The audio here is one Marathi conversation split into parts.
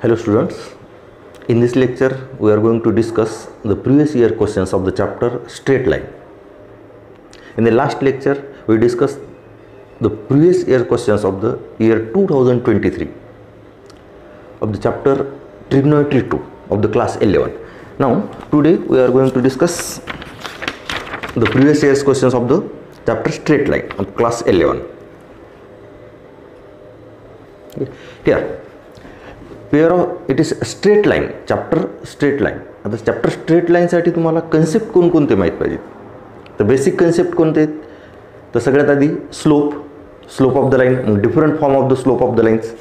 Hello students, in this lecture we are going to discuss the previous year questions of the chapter straight line. In the last lecture we discussed the previous year questions of the year 2023 of the chapter trigonometry 2 of the class 11. Now today we are going to discuss the previous year's questions of the chapter straight line of class 11. Here it is straight line, chapter straight line. आता चॅप्टर स्ट्रेट लाईनसाठी तुम्हाला कन्सेप्ट कोणकोणते माहीत पाहिजेत. तर बेसिक कन्सेप्ट कोणते आहेत? तर सगळ्यात आधी slope of the line, different form of the slope of the lines.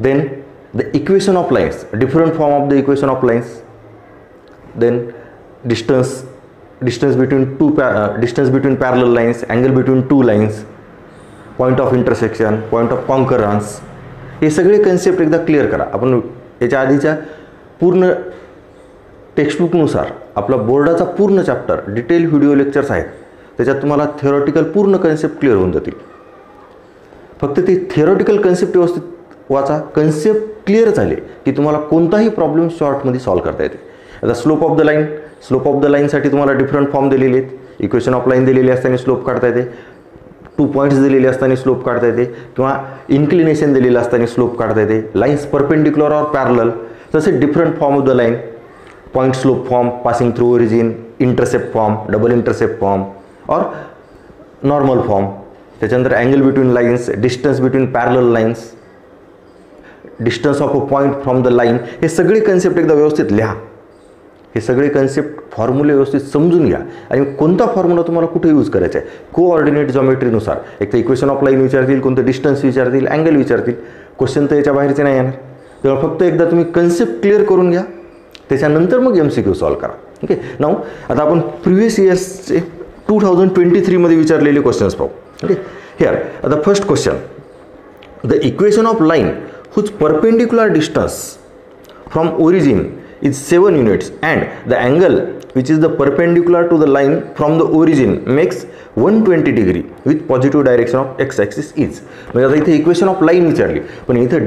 Then the equation of lines, different form of the equation of lines. Then distance between parallel lines, angle between two lines, point of intersection, point of concurrence. हे सगळे कन्सेप्ट एकदा क्लिअर करा. आपण याच्या आधीच्या पूर्ण टेक्स्टबुकनुसार आपला बोर्डाचा पूर्ण चॅप्टर डिटेल व्हिडिओ लेक्चर्स आहेत, त्याच्यात तुम्हाला थिअरॉटिकल पूर्ण कन्सेप्ट क्लिअर होऊन जातील. फक्त ते थिअरॉटिकल कन्सेप्ट व्यवस्थित वाचा. कन्सेप्ट क्लिअर झाले की तुम्हाला कोणताही प्रॉब्लेम शॉर्टमध्ये सॉल्व्ह करता येते. आता स्लोप ऑफ द लाईनसाठी तुम्हाला डिफरंट फॉर्म दिलेले आहेत. इक्वेशन ऑफ लाईन दिलेली असताना स्लोप काढता येते, 2 पॉईंट्स दिलेले असताना स्लोप काढता येते, किंवा इन्क्लिनेशन दिलेलं असताना स्लोप काढता येते. लाईन्स परपेंडिक्युलर और पॅरलल, तसे different form of the line, point slope form, passing through origin, intercept form, double intercept form और नॉर्मल फॉर्म. त्याच्यानंतर angle between lines, distance between parallel lines, distance of a point from the line. हे सगळे कन्सेप्ट एकदा व्यवस्थित लिहा. हे सगळे कन्सेप्ट फॉर्म्युले व्यवस्थित समजून घ्या आणि कोणता फॉर्म्युला तुम्हाला कुठे यूज करायचा आहे. कोऑर्डिनेट जॉमेट्रीनुसार एक तर इक्वेशन ऑफ लाईन विचारतील, कोणतं डिस्टन्स विचारतील, अँगल विचारतील. क्वेश्चन तर याच्या बाहेरचे नाही येणार. तेव्हा फक्त एकदा तुम्ही कन्सेप्ट क्लिअर करून घ्या, त्याच्यानंतर मग MCQ सॉल्व्ह करा. ओके. नाऊ आता आपण प्रिव्हियस इयर्सचे 2023 मध्ये विचारलेले क्वेश्चन्स पाहू. ओके. हिअर आता first question, the equation of line whose perpendicular distance from origin is 7 units and the angle which is the perpendicular to the line from the origin makes 120 degree with positive direction of x axis is. म्हणजे आता इथे इक्वेशन ऑफ लाईन विचारली, पण इथे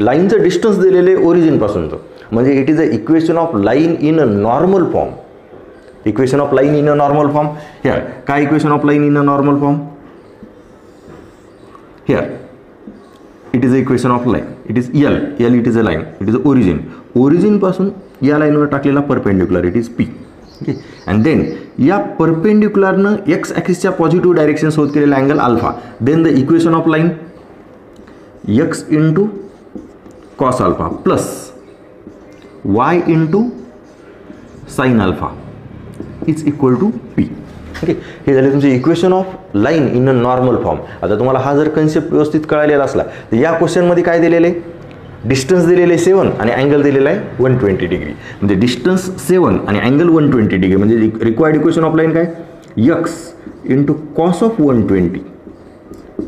लाईनचं डिस्टन्स दिलेले ओरिजिन पासूनचं, म्हणजे it is a equation of line in a normal form. Equation of line in a normal form. Here काय equation of line in a normal form? Here it is a equation of line. It is L it is a line, it is a origin पासून या लाईनवर टाकलेला perpendicular, it is P. Okay. And then या परपेंडिक्युलरनं एक्स ॲक्सिसच्या पॉझिटिव्ह डायरेक्शन सोबत केलेला angle alpha. Then the equation of line x into cos alpha plus y into sine alpha is equal to P. Okay. हे झाले तुमचे equation of line in a normal form. आता तुम्हाला हा जर कन्सेप्ट व्यवस्थित कळलेला असला तर या क्वेश्चनमध्ये काय दिलेले, डिस्टन्स दिलेले 7 आणि अँगल दिलेला आहे 120 डिग्री. म्हणजे डिस्टन्स 7 आणि अँगल 120 डिग्री, म्हणजे रिक्वायर्ड इक्वेशन ऑफ लाईन काय, x into cos of 120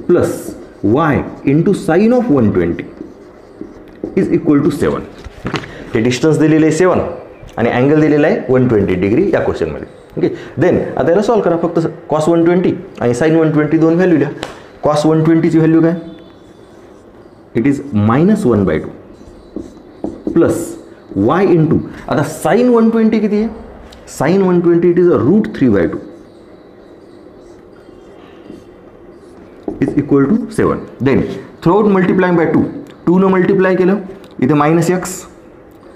plus y into sine of 120 is equal to 7. हे डिस्टन्स दिलेले आहे 7 आणि अँगल दिलेला आहे 120 डिग्री या क्वेश्चनमध्ये. ओके. देन आता याला सॉल्व करा. फक्त कॉस 120 आणि साइन 120 दोन व्हॅल्यू द्या. कॉस 120ची व्हॅल्यू काय, it is -1/2 plus y into, आता साइन 120 किती आहे, sine 120 it is a √3/2 is equal to 7. Then throughout multiplying by 2 न मल्टिप्लाय केलं, इथे -x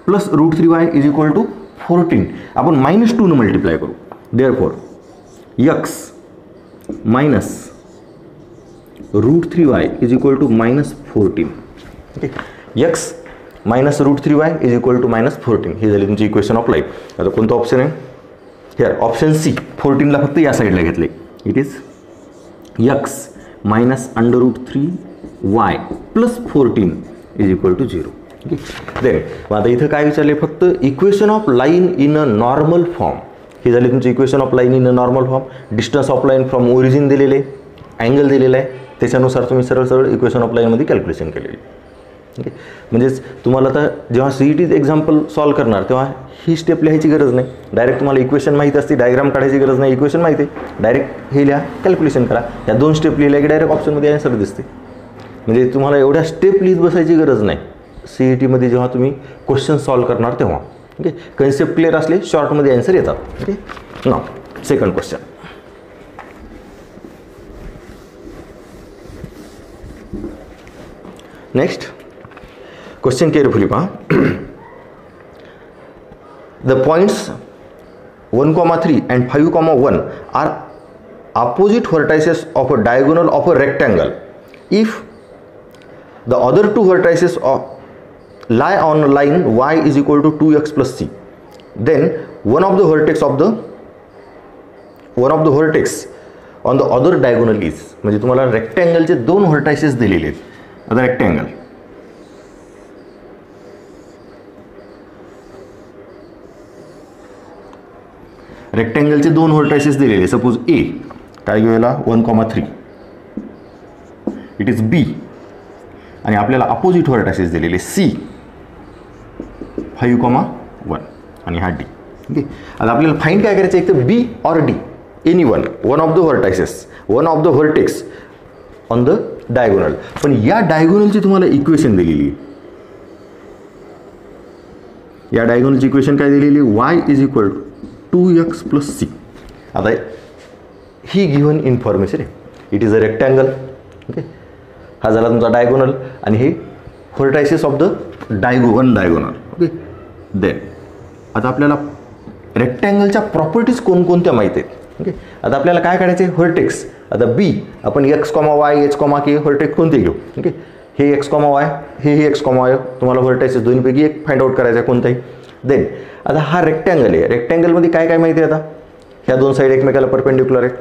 plus √3y is equal to 14. आपण -2 न मल्टिप्लाय करू. Therefore x minus √3y is equal to -14. Okay. x minus √3y is equal to -14. ही झाली तुमची इक्वेशन ऑफ लाईन. आता कोणतं ऑप्शन आहे, हिअर ऑप्शन C. 14ला फक्त या साईडला घेतले. It is x minus √3y plus 14 is equal to 0. Okay. Then आता इथं काय विचारले, फक्त equation of line in a normal form. ही झाली तुमची equation of line in a normal form. Distance of line from origin दिलेले, अँगल दिलेला आहे, त्याच्यानुसार तुम्ही सरळ इक्वेशन ऑफ लाईनमध्ये कॅल्क्युलेशन केलेली. ओके. म्हणजेच तुम्हाला आता जेव्हा CET एक्झाम्पल सॉल्व्ह करणार तेव्हा ही स्टेप लिहायची गरज नाही. डायरेक्ट तुम्हाला इक्वेशन माहीत असते, डायग्राम काढायची गरज नाही. इक्वेशन माहिती आहे, डायरेक्ट हे लिहा, कॅल्क्युलेशन करा. या 2 स्टेप लिहिल्या की डायरेक्ट ऑप्शनमध्ये आन्सर दिसते. म्हणजे तुम्हाला एवढ्या स्टेप लिहित बसायची गरज नाही. CETमध्ये जेव्हा तुम्ही क्वेश्चन सॉल्व करणार तेव्हा. ओके, कन्सेप्ट क्लिअर असले शॉर्टमध्ये आन्सर येतात. Okay, now second question. Next question carefully पहा. The points 1,3 and 5,1 are opposite vertices of a diagonal of a rectangle. If the other two vertices lie on a line y is equal to 2x plus c, then one of the vertex on the other diagonal is. म्हणजे तुम्हाला रेक्टँगलचे दोन व्हर्टायसेस दिलेले आहेत. आता रेक्टँगलचे दोन व्हर्टायसेस दिलेले. सपोज ए काय घेऊया 1,3, इट इज बी, आणि आपल्याला अपोजिट व्हर्टायसेस दिलेले सी 5,1 आणि हा डी. ओके, आता आपल्याला फाइंड काय करायचं, एक तर B or D, any one of the vertices, one of the vertex on the diagonal. पण या डायगोनलची तुम्हाला इक्वेशन दिलेली. या डायगोनलची इक्वेशन काय दिलेली, y is equal to 2x plus C. आता ही गिव्हन इन्फॉर्मेशन आहे. It is a rectangle. Okay, हा झाला तुमचा डायगोनल आणि हे vertices of the one diagonal. Okay, then आता आपल्याला रेक्टँगलच्या प्रॉपर्टीज कोणकोणत्या माहिती आहेत. ओके, आता आपल्याला काय काढायचं आहे, व्हर्टेक्स. आता बी आपण x, y, h, k vertex कोणते घेऊ. ओके, हे x, y, हे x, y, तुम्हाला व्हर्टायसेस दोन्हीपैकी एक फाइंड आउट करायचं आहे कोणताही. देन आता हा रेक्टँगल आहे. रेक्टँगलमध्ये काय काय माहिती आहे, आता ह्या दोन साईड एकमेकाला परपेंडिक्युलर आहेत.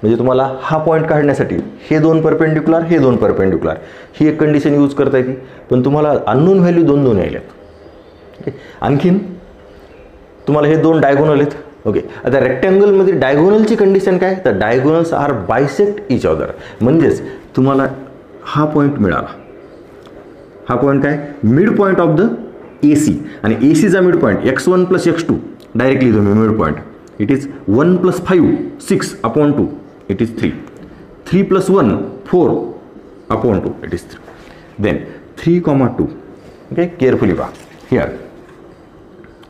म्हणजे तुम्हाला हा पॉईंट काढण्यासाठी हे दोन परपेंडिक्युलर, हे दोन परपेंडिक्युलर, ही एक कंडिशन यूज करता येते. पण तुम्हाला अननोन व्हॅल्यू दोन यायल्यात. ओके, आणखीन तुम्हाला हे दोन डायगोनल आहेत. ओके, आता रेक्टँगलमध्ये डायगोनलची कंडिशन काय, तर diagonals are bisect each other. म्हणजेच तुम्हाला हा पॉईंट मिळाला. हा पॉईंट काय, mid point of the AC, आणि ACचा mid point x1 plus x2 directly तुम्ही mid point. It is 1 plus 5 6/2, it is 3. 3 plus 1 4/2, it is 3. Then 3,2. Okay, carefully पहा. हिअर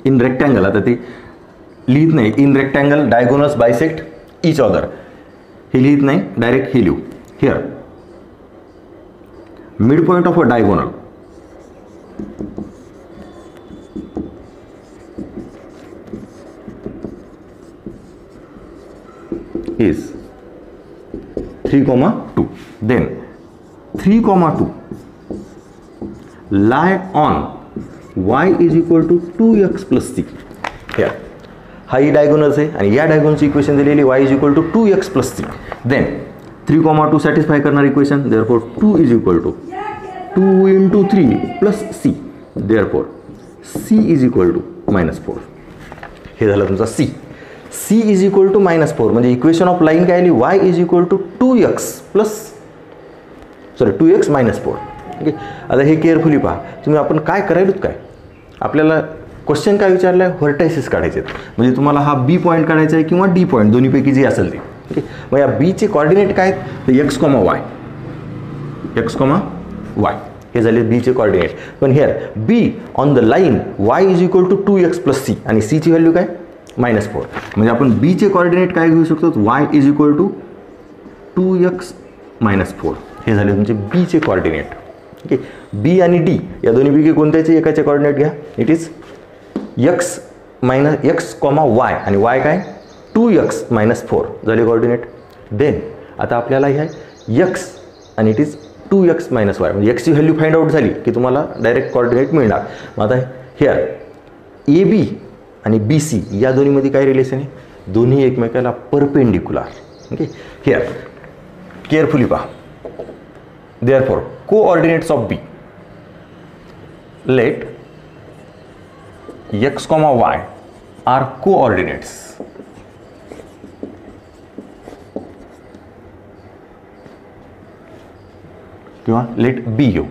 इन रेक्टँगल, आता ते लिहित नाही, in rectangle diagonals bisect each other, हे लिहित नाही, डायरेक्ट हे लिहू. Here mid point of a diagonal is 3,2. then 3,2 lie on y is equal to 2x plus c. here हा ही डायगोनल्स आहे आणि या डायगोनलची इक्वेशन दिलेली y is equal to 2x plus c. then 3,2 satisfy करणार equation. therefore 2 is equal to 2 into 3 plus c. therefore c is equal to -4. हे झालं तुमचा c. c is equal to -4 म्हणजे इक्वेशन ऑफ लाईन काय आली, y is equal to 2x -4. Okay, आता हे केअरफुली पहा. तुम्ही आपण काय करायलोत, काय आपल्याला क्वेश्चन काय विचारला आहे, व्हर्टायसेस काढायचे आहेत. म्हणजे तुम्हाला हा बी पॉईंट काढायचा आहे किंवा डी पॉईंट, दोन्हीपैकी जे असेल ते. ओके, मग या बीचे कॉर्डिनेट काय आहेत, तर x, y हे झाले बीचे कॉर्डिनेट. पण here B on the line y is equal to 2x plus C आणि सी ची व्हॅल्यू काय -4. म्हणजे आपण बी चे कॉर्डिनेट काय घेऊ शकतो, y is equal to 2x -4. हे झाले तुमचे बी चे कॉर्डिनेट. ओके, बी आणि डी या दोन्हीपैकी कोणत्याचे एकाचे कॉर्डिनेट घ्या. इट इज x, y आणि y काय 2x -4 झाले कॉर्डिनेट. देन आता आपल्याला ह्या x आणि इट इज 2x - y म्हणजे x ची व्हॅल्यू फाइंड आउट झाली की तुम्हाला डायरेक्ट कॉर्डिनेट मिळणार. मग आता हिअर ए बी आणि बी सी या दोन्हीमध्ये काय रिलेशन आहे, दोन्ही एकमेकाला परपेंडिक्युलर. ओके, हिअर केअरफुली पहा. Therefore coordinates of B, let x, y are coordinates. किंवा लेट बी घेऊ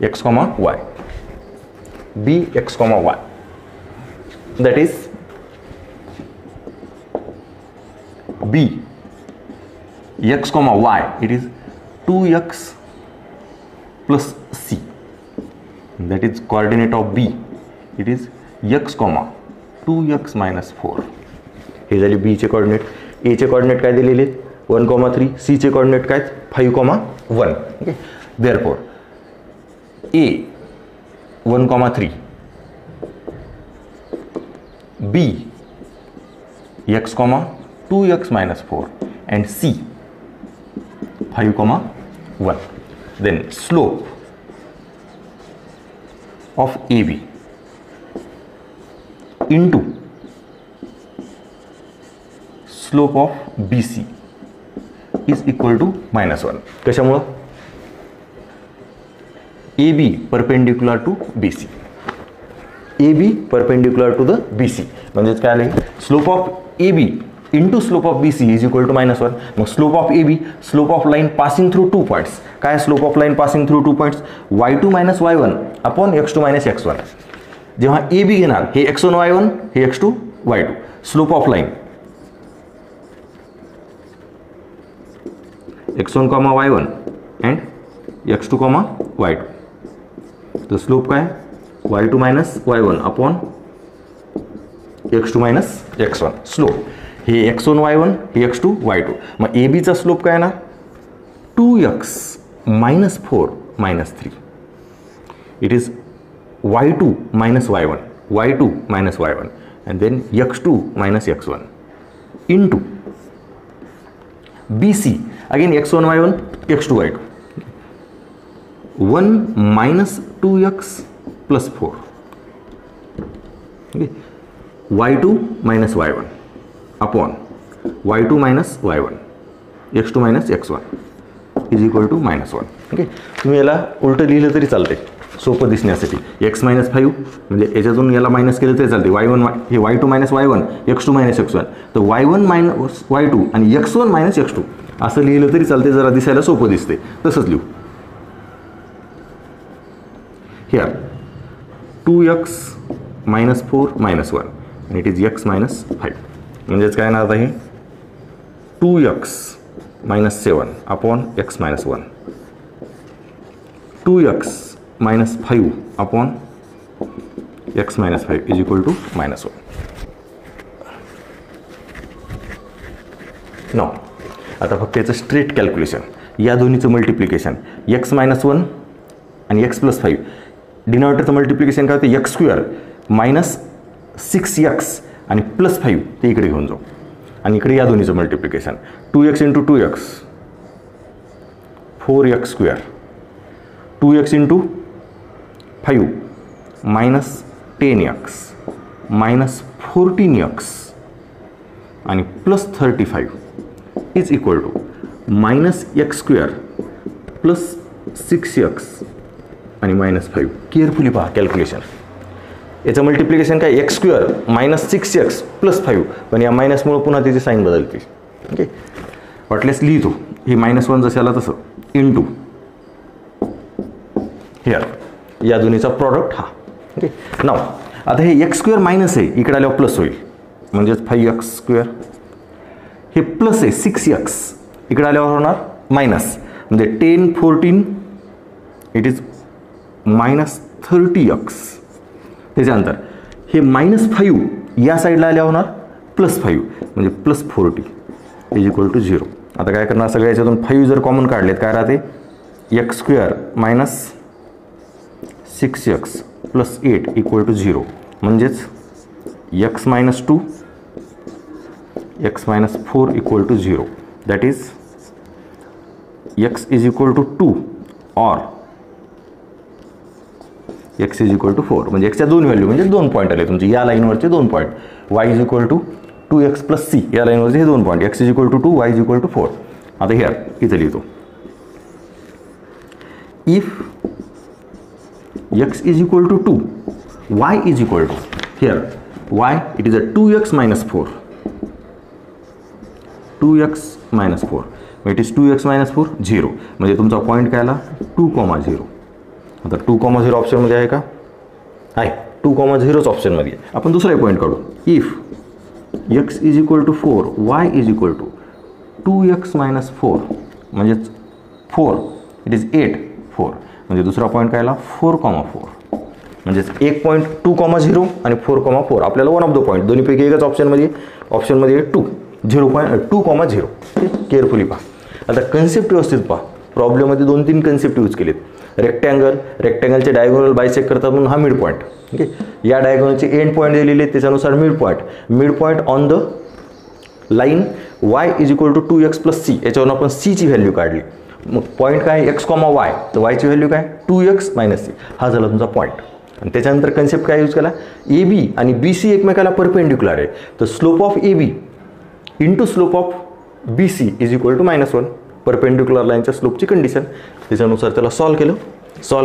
x, y, b x, y. that is b x, y, it is 2x plus c. That is coordinate of B, it is x, 2x - 4. हे झाले बी चे कोऑर्डिनेट. ए चे कोऑर्डिनेट काय दिलेले 1,3. सी चे कोऑर्डिनेट काय 5,1. Okay. Therefore A 1,3, B x, 2x - 4 and c 5,1. then slope of AB into slope of BC is equal to -1. कशामुळं AB perpendicular to BC, AB perpendicular to the BC म्हणजेच काय आले slope of AB into slope of BC is equal to -1. मग slope of AB, slope of line passing through 2 points. काय slope of line passing through 2 points y2 - y1 upon x2 - x1. जेव्हा AB घेणार हे x1 y1 हे x2 y2. Slope of line x1, y1 and x2, y2. तर स्लोप काय y2 - y1 upon x2 - x1. Slope हे x1 y1 हे x2 y2. मग AB चा स्लोप काय ना 2x - 4 - 3. It is y2 - y1, y2 - y1 and then x2 - x1 into BC again x1 y1 x2 y2. 1 - 2x plus 4. Okay. y2 - y1 upon y2 - y1 x2 - x1 is equal to -1. Okay. तुम्ही याला उलटं लिहिलं तरी चालते सोपं दिसण्यासाठी. x - 5 म्हणजे याच्यातून याला मायनस केलं तरी चालते. y1 हे y2 - y1 x2 - x1. तर y1 - y2 आणि x1 - x2 असं लिहिलं तरी चालते. जरा दिसायला सोपं दिसते. तसंच लिहू. Here 2x - 4 - 1 and it is x - 5. म्हणजेच काय ना आता हे 2x - 7 upon x - 1, 2x - 5 upon x - 5 is equal to -1. नाव आता फक्त याचं स्ट्रेट कॅल्क्युलेशन. या दोन्हीचं मल्टिप्लिकेशन x - 1 आणि x + 5. डिनॉमिनेटरचं मल्टिप्लिकेशन काय होतं x² - 6x आणि +5 ते इकडे घेऊन जाऊ. आणि इकडे या दोन्हीचं multiplication 2x × 2x 4x², 2x × 5 -10x -14x आणि +35 is equal to -x² + 6x आणि -5. केअरफुली पहा कॅल्क्युलेशन. याचं मल्टिप्लिकेशन काय x² - 6x + 5 पण या मायनसमुळे पुन्हा त्याची साईन बदलते. ओके. वाटल्यास लिहितो हे -1 जसं आला तसं इंटू हिअर या दोन्हीचा प्रॉडक्ट हा. ओके. नाव आता हे x² मायनस आहे इकडे आल्यावर प्लस होईल म्हणजेच 5x². हे प्लस आहे 6x इकडे आल्यावर होणार मायनस म्हणजे 10 14 इट इज -30x. त्याच्यानंतर हे -5 या साईडला आल्या होणार +5 म्हणजे +40 इज इक्वल टू 0. आता काय करणार सगळ्या याच्यातून 5 जर कॉमन काढलेत काय राहते x² - 6x + 8 इक्वल टू 0 म्हणजेच x - 2 x - 4 equal to 0. That is x is equal to 2 or x is equal to 4. म्हणजे xच्या दोन व्हॅल्यू म्हणजे 2 पॉईंट आले तुमचे या लाईनवरचे 2 point. y is equal to 2x + c या लाईनवरचे हे 2 point. x is equal to 2 y is equal to 4. आता हिअर इथे लिहितो if x is equal to 2 y is equal to here y it is a 2x - 4 2x - 4 it is 2x - 4 0 म्हणजे तुमचा पॉईंट काय आला 2,0. आता 2,0 ऑप्शनमध्ये आहे का आहे 2,0च ऑप्शनमध्ये आहे. आपण दुसरा पॉईंट काढू. If x is equal to 4 y is equal to 2x - 4 म्हणजेच 4 इट इज 8 4 म्हणजे दुसरा पॉईंट काय आला 4,4. म्हणजेच 1.2,0 आणि 4,4 आपल्याला वन ऑफ द पॉईंट दोन्हीपैकी एकच ऑप्शनमध्ये 0.2,0. केअरफुली पहा. आता कन्सेप्ट व्यवस्थित पहा. प्रॉब्लेममध्ये 2-3 कन्सेप्ट यूज केलेत. रेक्टँगलचे डायगोनल बायसेक्ट करतात म्हणून हा मिड पॉईंट. ओके, या डायगोनलचे एंड पॉईंट दिलेले आहेत त्याच्यानुसार mid point on the line y = 2x + c. याच्यावरून आपण c ची व्हॅल्यू काढली. मग पॉईंट काय x, y, तर y ची व्हॅल्यू काय 2x - c. हा झाला तुमचा पॉईंट. आणि त्याच्यानंतर कन्सेप्ट काय यूज केला, AB आणि BC एकमेकाला परपेंडिक्युलर आहे, तर slope of AB into slope of BC = -1. Perpendicular लाईनच्या स्लोपची कंडिशन. त्याच्यानुसार त्याला सॉल्व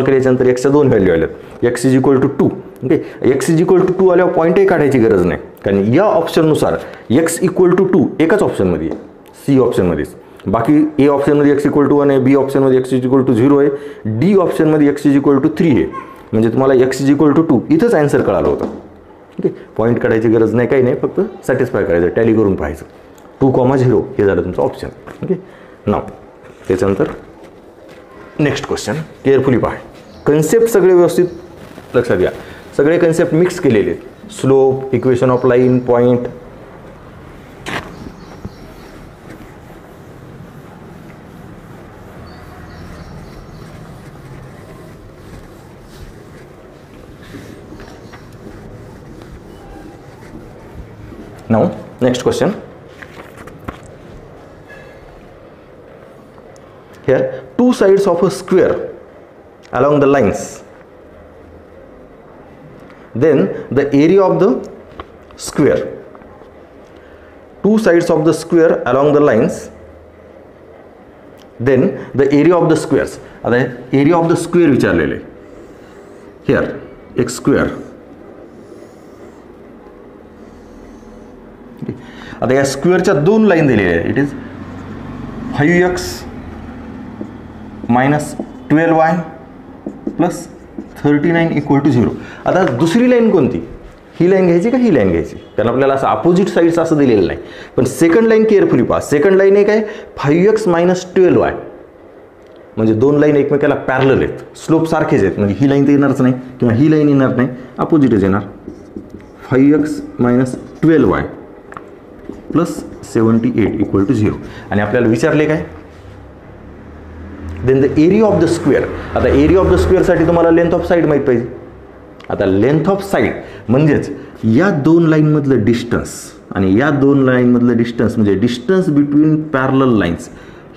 केल्याच्यानंतर एक्सच्या 2 व्हॅल्यू आल्यात. x = 2. ओके, x = 2 आल्यावर पॉईंटही काढायची गरज नाही, कारण या ऑप्शननुसार x = 2 एकाच ऑप्शनमध्ये आहे, C ऑप्शनमध्येच. बाकी A ऑप्शनमध्ये x = 1 आहे, B ऑप्शनमध्ये x = 0 आहे, D ऑप्शनमध्ये x = 3 आहे. म्हणजे तुम्हाला x = 2 इथंच आन्सर कळालं होतं. ओके, पॉईंट काढायची गरज नाही, काही नाही, फक्त सॅटिस्फाय करायचं, टॅली करून पाहायचं. 2,0 हे झालं तुमचं ऑप्शन. ओके, नाव त्याच्यानंतर नेक्स्ट क्वेश्चन केअरफुली पहा. कन्सेप्ट सगळे व्यवस्थित लक्षात घ्या. सगळे कन्सेप्ट मिक्स केलेले आहेत. Slope, equation of line, point. Now, next question. Here, two sides of a square along the lines. Then the area of the square. Two sides of the square along the lines. Then the area of the squares. आता area of the square विचारलेले. Here, एक square. आता या स्क्वेअरच्या 2 लाईन दिलेल्या आहेत. It is 5x - 12y + 39 = 0. आता दुसरी लाईन कोणती, ही लाईन घ्यायची का ही लाईन घ्यायची, कारण आपल्याला असं अपोजिट साईड्स असं दिलेलं नाही. पण सेकंड लाईन केअरफुली पहा. सेकंड लाईन एक आहे 5x - 12y, म्हणजे 2 लाईन एकमेकाला पॅरलल आहेत, स्लोप सारखेच आहेत. म्हणजे ही लाईन तर येणारच नाही किंवा ही लाईन येणार नाही, अपोजिटच येणार. 5x - 12y + 78 = 0. आणि आपल्याला विचारले काय, then the area of the square. आता एरिया ऑफ द स्क्वेअरसाठी तुम्हाला लेंथ ऑफ साईड माहीत पाहिजे. आता लेंथ ऑफ साईड म्हणजेच या 2 लाईनमधलं डिस्टन्स आणि या 2 लाईनमधलं डिस्टन्स, म्हणजे डिस्टन्स बिटवीन पॅरलल लाईन्स.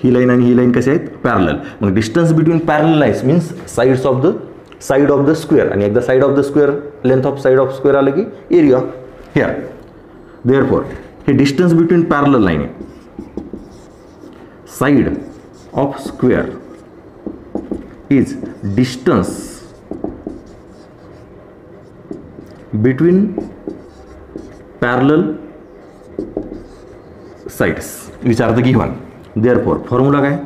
ही लाईन आणि ही लाईन कशा आहेत, पॅरलल. मग distance between parallel lines means sides of the side of the square. आणि एकदा side of the square, length of side of square आलं की एरिया. हिअर देअरफॉर हे डिस्टन्स बिटवीन पॅरलल लाईन आहे. Side of square is distance between parallel sides. विचारतं गिव्हन. देअरफॉर फॉर्म्युला काय,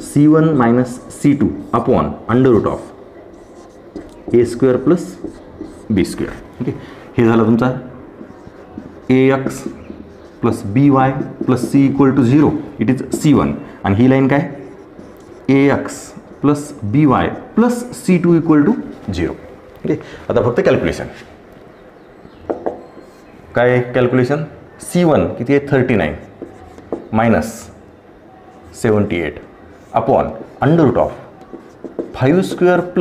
C1 - C2 upon √(a² + b². Okay, हे झालं तुमचा ax + by + c = 0. It is C1. आणि ही लाईन काय, ax + by + c2 = 0. ओके, आता फक्त कॅल्क्युलेशन. काय कॅल्क्युलेशन, C1 किती आहे 39 - 78 अपॉन √(5² +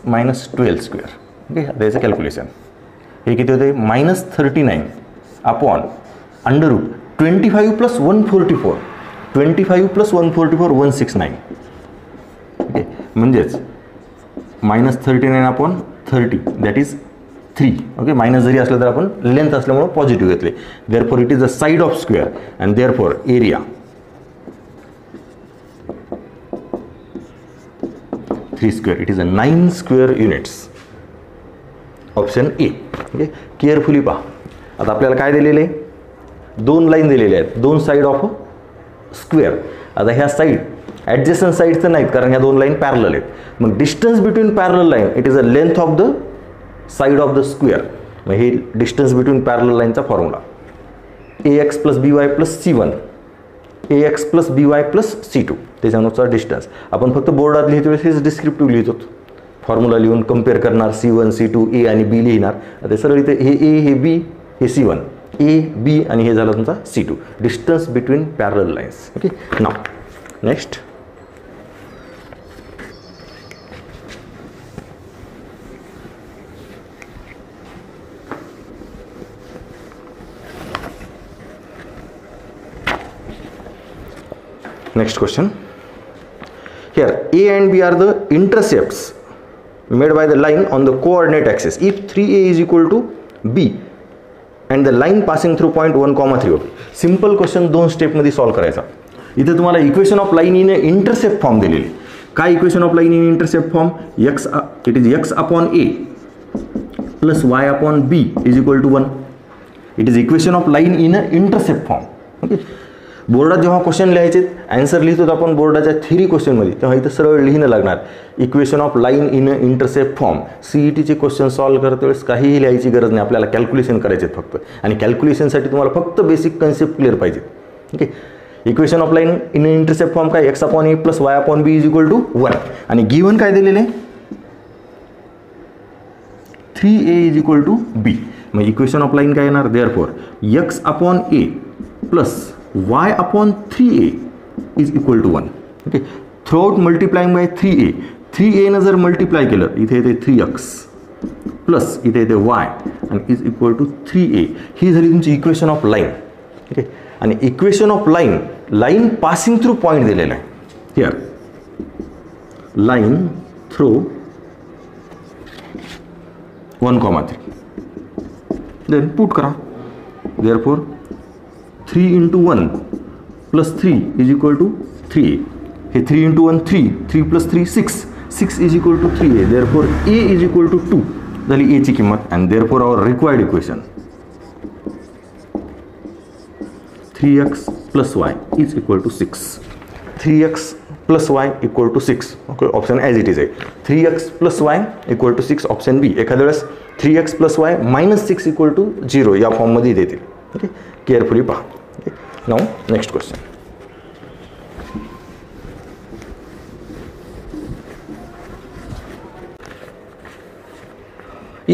-12². ओके, आता याचं कॅल्क्युलेशन हे किती होते, -39 अपॉन √25 + 144. 25 + 144 169. ओके, म्हणजेच -39 upon 30 that is 3. Okay, minus जरी असलं तर आपण लेंथ असल्यामुळे पॉझिटिव्ह घेतले. Therefore it is the side of square and therefore area 3². It is a 9 square units. Option A. Okay, carefully पहा. आता आपल्याला काय दिलेलं आहे, 2 लाईन दिलेल्या आहेत, 2 साईड ऑफ स्क्वेअर. आता ह्या साईड ॲडजस्टंट साईडचं नाहीत, कारण ह्या 2 लाईन पॅरलल आहेत. मग distance between parallel line it is a length of the side of the square. मग हे डिस्टन्स बिटवीन पॅरलल लाईनचा formula ax + by + c1 ax + by + c2. त्याच्यानुसार डिस्टन्स आपण फक्त बोर्डात लिहितो वेळेस हेच डिस्क्रिप्टिव्ह लिहितो. फॉर्म्युला लिहून कम्पेअर करणार, C1 C2 ए आणि बी लिहिणार. आता सरळ इथे हे ए, हे बी, हे C1, ए बी आणि हे झालं तुमचा C2, distance between parallel lines. Okay, now next. Next question. Here A and B are the intercepts made by the line on the coordinate axis. If 3A is equal to B and the line passing through point 1, 3. Okay. Simple question 2 step मध्ये सॉल्व करायचा. इथे तुम्हाला equation of line in intercept form दिलेली. काय equation of line in intercept form? It is x upon A plus y upon B is equal to 1. It is equation of line in intercept form. Okay, बोर्डात जेव्हा क्वेश्चन लिहायचे, आन्सर लिहितो आपण बोर्डाच्या थ्री क्वेश्चनमध्ये, तेव्हा इथं सरळ लिहिणं लागणार equation of line in intercept form. CETचे क्वेश्चन सॉल्व करते वेळेस काहीही लिहायची गरज नाही, आपल्याला कॅल्क्युलेशन करायचे फक्त. आणि कॅल्क्युलेशनसाठी तुम्हाला फक्त बेसिक कन्सेप्ट क्लिअर पाहिजे. Okay, equation of line in intercept form काय? x upon A plus y upon B is equal to 1. आणि गिवन काय दिलेले? 3A is equal to B. मग इक्वेशन ऑफ लाईन काय येणार? Therefore x upon A plus y upon 3A is equal to 1. ओके, throughout multiplying by 3A. 3A न जर मल्टिप्लाय केलं, इथे येते 3x प्लस इथे येते y आणि इज इक्वल टू 3A. ही झाली तुमची इक्वेशन ऑफ लाईन. ओके, आणि equation of line, line passing through point दिलेला आहे. Here line through 1, 3. Then put करा. Therefore 3 into 1 plus 3 is equal to 3A. हे 3 into 1 3, 3 plus 3 6, 6 is equal to 3A. Therefore A is equal to 2 झाली A ची किंमत. and therefore our required equation 3x plus y is equal to 6. 3x plus y equal to 6. Okay, option as it is आहे. 3x plus y equal to 6 option B. एखाद्या वेळेस 3x plus y minus 6 equal to 0 या फॉर्ममध्ये देतील. ओके, केअरफुली पहा. Now next question.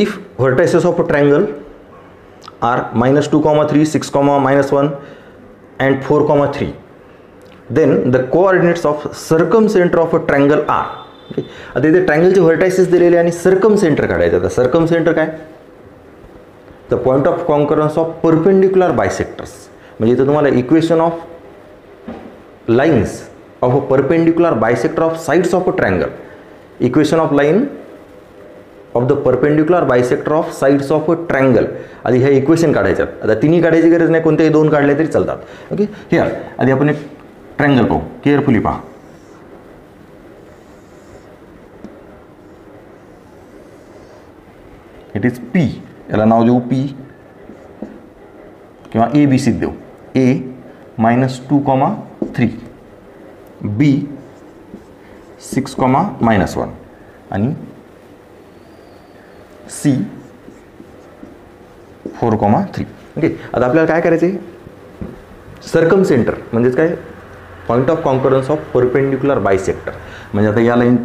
If vertices of a triangle are -2, 6, -1 and 4, 3, then the coordinates of circumcenter of a triangle are. Okay. आता इथे ट्रायंगलचे व्हर्टायसेस दिलेले आणि सर्कमसेंटर काढायचं. आता सर्कमसेंटर काय? The point of concurrence of perpendicular bisectors. म्हणजे इथं तुम्हाला equation of lines of a perpendicular bisector of sides of a triangle. Equation of line of the perpendicular bisector of sides of a triangle. आधी ह्या इक्वेशन काढायच्यात. आता तिन्ही काढायची गरज नाही, कोणतेही दोन काढले तरी चालतात. ओके, हिअर आधी आपण एक ट्रायंगल पाहू. केअरफुली पहा. It is P. याला नाव देऊ P किंवा ABC देऊ. A -2, 3, B 6, -1 आणि C 4, 3. ओके, आता आपल्याला काय करायचं आहे? सर्कमसेंटर म्हणजेच काय? Point of concurrence of perpendicular bisector. म्हणजे आता या लाईन,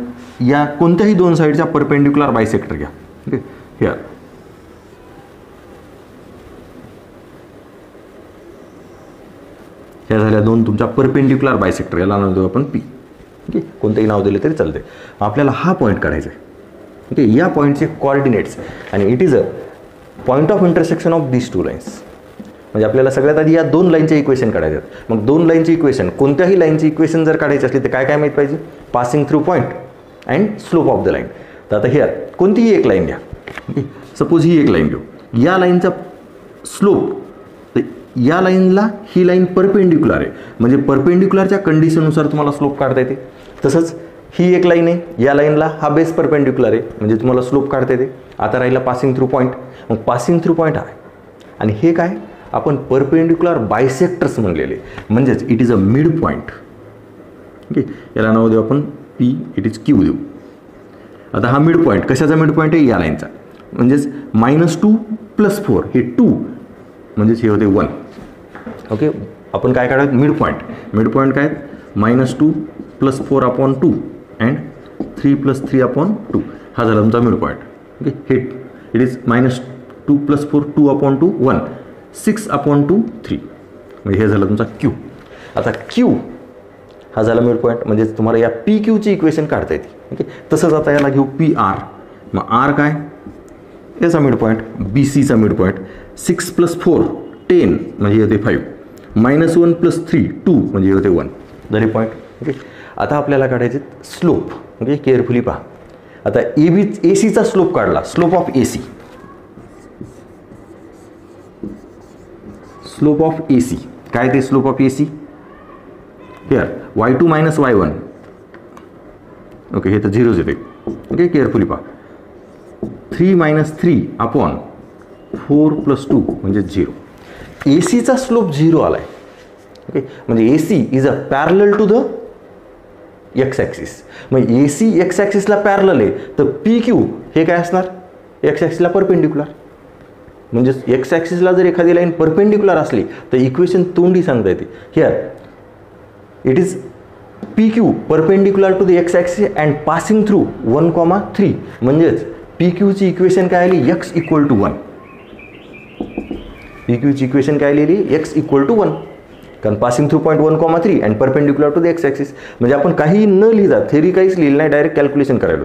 या कोणत्याही दोन साईडच्या परपेंडिक्युलर बायसेक्टर घ्या. ओके, हिअर ह्या झाल्या दोन तुमच्या परपेंडिक्युलर बायसेक्टर. याला नाव देऊ आपण P. ओके, कोणतेही नाव दिले तरी चालते. आपल्याला हा पॉईंट काढायचा आहे. ओके, या पॉईंटचे कोऑर्डिनेट्स आणि it is a point of intersection of this two lines. म्हणजे आपल्याला सगळ्यात आधी या दोन लाईनचे इक्वेशन काढायचे आहेत. मग दोन लाईनची इक्वेशन, कोणत्याही लाईनची इक्वेशन जर काढायची असली तर काय काय माहीत पाहिजे? Passing through point and slope of the line. तर आता हिअर कोणतीही एक लाईन घ्या. ओके, सपोज ही एक लाईन घेऊ. या लाईनचा स्लोप, या लाईनला ही लाईन परपेंडिक्युलर आहे, म्हणजे परपेंडिक्युलरच्या कंडिशननुसार तुम्हाला स्लोप काढता येते. तसंच ही एक लाईन आहे, या लाईनला हा बेस परपेंडिक्युलर आहे, म्हणजे तुम्हाला स्लोप काढता येते. आता राहिला पासिंग थ्रू पॉईंट. मग पासिंग थ्रू पॉईंट आहे आणि हे काय? आपण परपेंडिक्युलर बायसेक्टर्स म्हणलेले, म्हणजेच it is a mid point. Okay, याला नाव देऊ आपण P. इट इज Q देऊ. आता हा मिड पॉईंट कशाचा मिड पॉईंट आहे? या लाईनचा. म्हणजेच -2 + 4 हे 2, म्हणजेच हे होते 1. ओके, आपण काय काढायचं? Mid point. मिड पॉईंट काय? -2 + 4/2 अँड 3 + 3/2. हा झाला तुमचा मिड पॉईंट. ओके, हे इट इज -2 + 4 2/2 1 6/2 3. म्हणजे हे झालं तुमचा क्यू. आता क्यू हा झाला मिड पॉईंट, म्हणजे तुम्हाला या पी क्यूची इक्वेशन काढता येते. ओके, तसंच आता याला घेऊ पी आर. मग आर काय, याचा मिड पॉईंट, बी सीचा मिड पॉईंट. 6 + 4 10 म्हणजे येते 5. -1 + 3 2 म्हणजे येते 1. झाले पॉईंट. ओके, आता आपल्याला काढायचे स्लोप. ओके, केअरफुली पहा. आता ए सीचा स्लोप काढला, slope of A C. Slope of A C काय, ते slope of A C here y2 - y1. ओके, हे तर 0 येते. ओके, केअरफुली पहा. 3 - 3/4 + 2 म्हणजे 0. ए सीचा स्लोप 0 आलाय. ओके, म्हणजे A C is a parallel to the x axis. मग ए सी एक्स ॲक्सिसला पॅरलल आहे, तर पी क्यू हे काय असणार, एक्स ॲक्सिसला परपेंडिक्युलर. म्हणजे एक्स ॲक्सिसला जर एखादी लाईन परपेंडिक्युलर असली तर इक्वेशन तोंडी सांगता येते. Here it is P Q perpendicular to the x axis and passing through 1,3. म्हणजेच पी क्यूची इक्वेशन काय आली, x = 1. पी क्यूची इक्वेशन काय लिहिली, x = 1. कारण passing through point 1,3 and perpendicular to the x axis. म्हणजे आपण काही न लिहिता, थेरी काहीच लिहिलं नाही, डायरेक्ट कॅल्क्युलेशन करायला.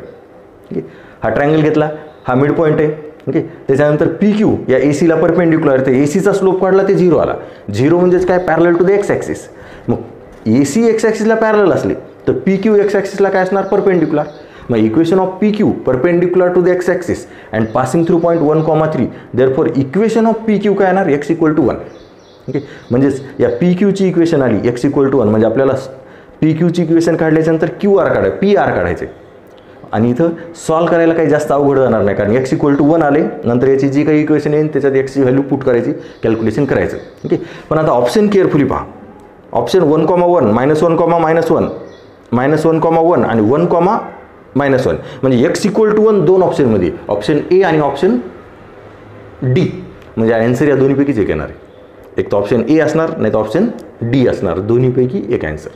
ओके, हा ट्रायंगल घेतला, हा मिड पॉईंट आहे. ओके, त्याच्यानंतर पी क्यू या ए सीला परपेंडिक्युलर, तर ए सीचा स्लोप काढला, ते 0 आला. 0 म्हणजेच काय, parallel to the x axis. मग ए सी एक्स ॲक्सिसला पॅरलल असले तर पी क्यू एक्स ॲक्सिसला काय असणार, परपेंडिक्युलर. मग equation of P Q perpendicular to the x axis and passing through point 1,3. Therefore equation of P Q काय येणार, x = 1. ओके, म्हणजेच या पी क्यूची इक्वेशन आली x = 1. म्हणजे आपल्याला पी क्यूची इक्वेशन काढल्याच्यानंतर क्यू आर काढायचं, पी आर काढायचे. आणि इथं सॉल्व करायला काही जास्त अवघड जाणार नाही, कारण x = 1 आले, नंतर याची जी काही इक्वेशन येईल त्याच्यात x ची व्हॅल्यू पुट करायची, कॅल्क्युलेशन करायचं. ओके, पण आता ऑप्शन केअरफुली पहा. ऑप्शन 1,1 -1 -1,1 आणि 1,-1 म्हणजे x = 1 दोन ऑप्शनमध्ये, ऑप्शन ए आणि ऑप्शन डी. म्हणजे आन्सर या दोन्हीपैकीच एक येणार आहे. एक तर ऑप्शन ए असणार, नाही तर ऑप्शन डी असणार. दोन्हीपैकी एक आन्सर.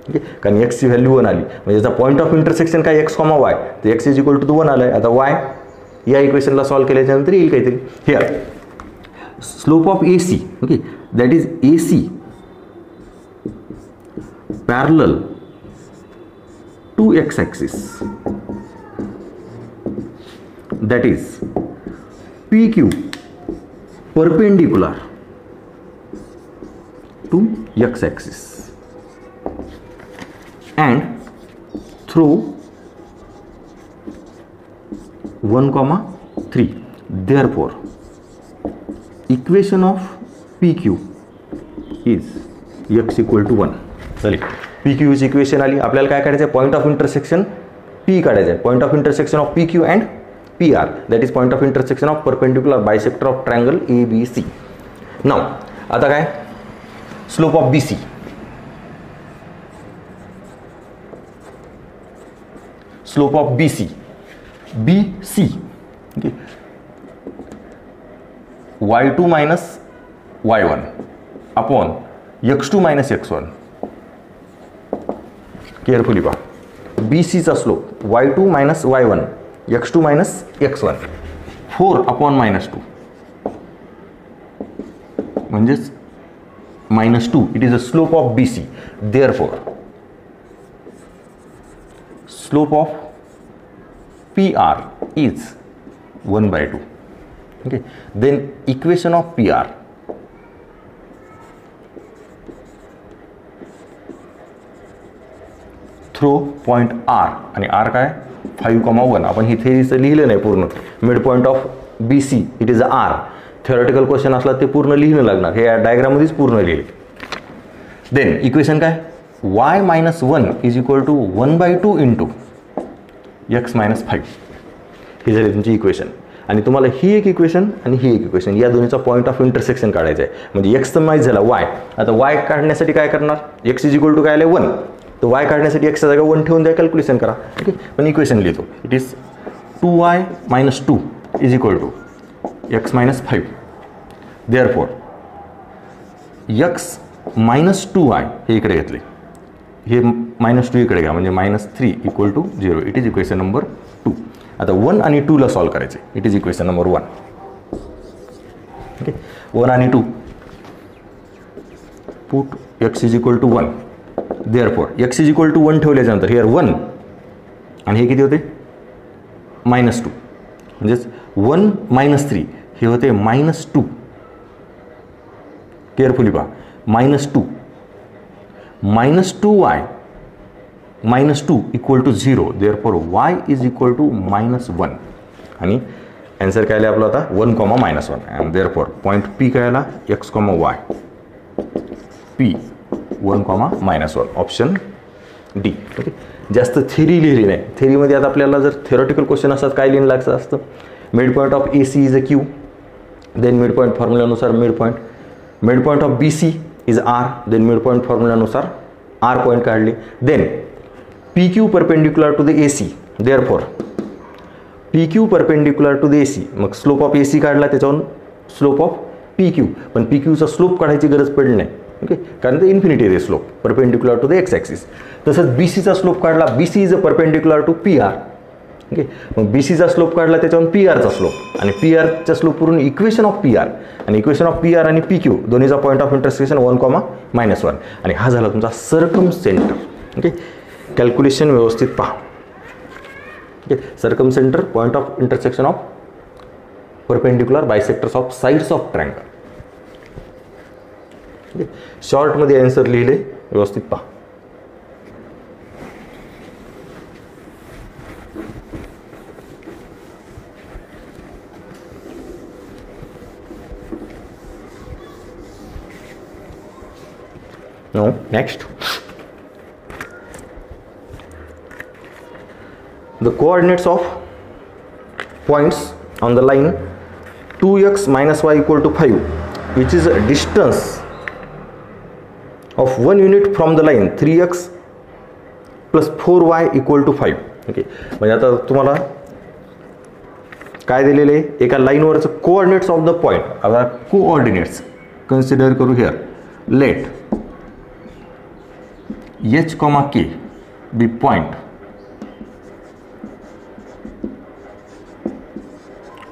ओके, कारण x ची व्हॅल्यू 1 आली, म्हणजे याचा पॉईंट ऑफ इंटरसेक्शन काय, x, y. तर x = 1 आलं आहे. आता y या इक्वेशनला सॉल्व केल्याच्यानंतर येईल काहीतरी. Here slope of A C. Okay, that is A C parallel to X axis, that is PQ perpendicular to x axis and through 1,3. Therefore equation of PQ is x = 1. चलिए PQ ची इक्वेशन आली. आपल्याला काय काढायचं आहे, पॉईंट ऑफ इंटरसेक्शन P काढायचं आहे. Point of intersection of PQ and PR, that is point of intersection of perpendicular bisector of triangle ABC. Now आता काय, slope of BC. Slope of BC okay, y2 - y1 upon x2 - x1. Carefully पहा. BC चा slope y2 - y1 x2 - x1 4/-2 म्हणजेच -2. It is a slope of BC. Therefore slope of PR is 1/2. Okay, then equation of PR through point R, आणि R काय 5,1. आपण ही थेरीचं लिहिलं नाही पूर्ण. Mid point of BC it is R. Theoretical question असला ते पूर्ण लिहिणं लागणार, हे या डायग्राममध्येच पूर्ण लिहिले. देन इक्वेशन काय, y - 1 = 1/2 इंटू x - 5. ही झाली तुमची इक्वेशन. आणि तुम्हाला ही एक इक्वेशन आणि ही एक इक्वेशन, या दोन्हीचा पॉईंट ऑफ इंटरसेक्शन काढायचं आहे. म्हणजे x तर माहीत झाला, y. आता y काढण्यासाठी काय करणार, x = काय आले 1. तर y काढण्यासाठी x च्या जागा 1 ठेवून द्या, कॅल्क्युलेशन करा. ओके, पण इक्वेशन लिहितो. It is 2y - 2 = x - 5. Therefore x - 2y हे इकडे घेतले, हे -2 इकडे घ्या, म्हणजे -3 = 0. It is equation number 2. आता 1 आणि 2 ला सॉल्व करायचे. It is equation number 1. Okay, 1 आणि 2 put x is equal to 1. Therefore x is equal to 1 ठेवल्याच्यानंतर हिअर 1 आणि हे किती होते -2, म्हणजेच 1 -3 हे होते -2. केअरफुली पहा, -2 -2y -2 इक्वल टू 0. देअरफॉर y इज इक्वल टू -1 आणि आन्सर काय आला आपला आता 1, -1 अँड देअरफॉर पॉईंट P काय आला x, y P 1, -1 option D. Okay, जास्त थेरी लिहिली नाही. थेरीमध्ये आता आपल्याला जर थेरॉटिकल क्वेश्चन असतात काय लिहिलं लागतं असतं, mid point of AC is a Q, then mid point फॉर्म्युलानुसार mid point of BC is R, then mid point फॉर्म्युलानुसार R पॉईंट काढले, then PQ perpendicular to the AC, therefore PQ perpendicular to the AC, मग स्लोप ऑफ AC काढला त्याच्यावरून स्लोप ऑफ PQ, पण PQचा स्लोप काढायची गरज पडली नाही. ओके, कारण ते इन्फिनिटी आहे slope perpendicular to the x axis. तसंच BCचा स्लोप काढला, BC is a perpendicular to PR. Okay, मग BCचा स्लोप काढला त्याच्यावरून PRचा स्लोप आणि PRच्या स्लोपवरून इक्वेशन ऑफ PR आणि इक्वेशन ऑफ PR आणि PQ दोन्हीचा पॉईंट ऑफ इंटरसेक्शन 1, -1 आणि हा झाला तुमचा सर्कमसेंटर. ओके, कॅल्क्युलेशन व्यवस्थित पहा. Okay, circumcentre point of intersection of perpendicular bisectors of sides of triangle. Okay, शॉर्टमध्ये आन्सर लिहिले व्यवस्थित पहा. Now next, the coordinates of points on the line 2x - y equal to 5, which is a distance of 1 unit from the line 3x plus 4y equal to 5. Okay, म्हणजे आता तुम्हाला काय दिलेले आहे, एका लाईनवरचं कोऑर्डिनेट्स ऑफ द पॉईंट. आता कोऑर्डिनेट्स कन्सिडर करू. Here let H, K be point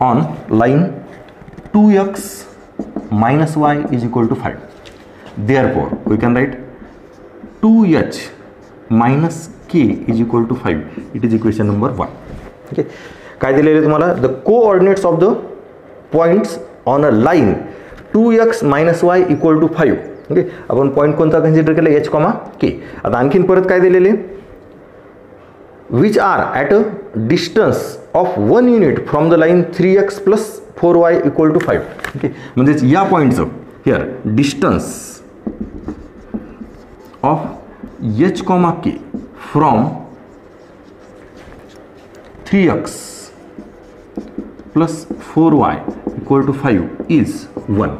on line 2x - y is equal to 5. Therefore, we can write 2h minus k is equal to 5. It is equation number 1. Okay, काय दिलेले तुम्हाला, the coordinates of the points on a line 2x - y equal to 5. Okay, आपण पॉईंट कोणता कन्सिडर केला, H, K. आता आणखीन परत काय दिलेले, which are at a distance of 1 unit from the line 3x plus 4y equal to 5. Okay, म्हणजेच या पॉईंटचं here distance of H, K from 3x plus 4y equal to 5 is 1.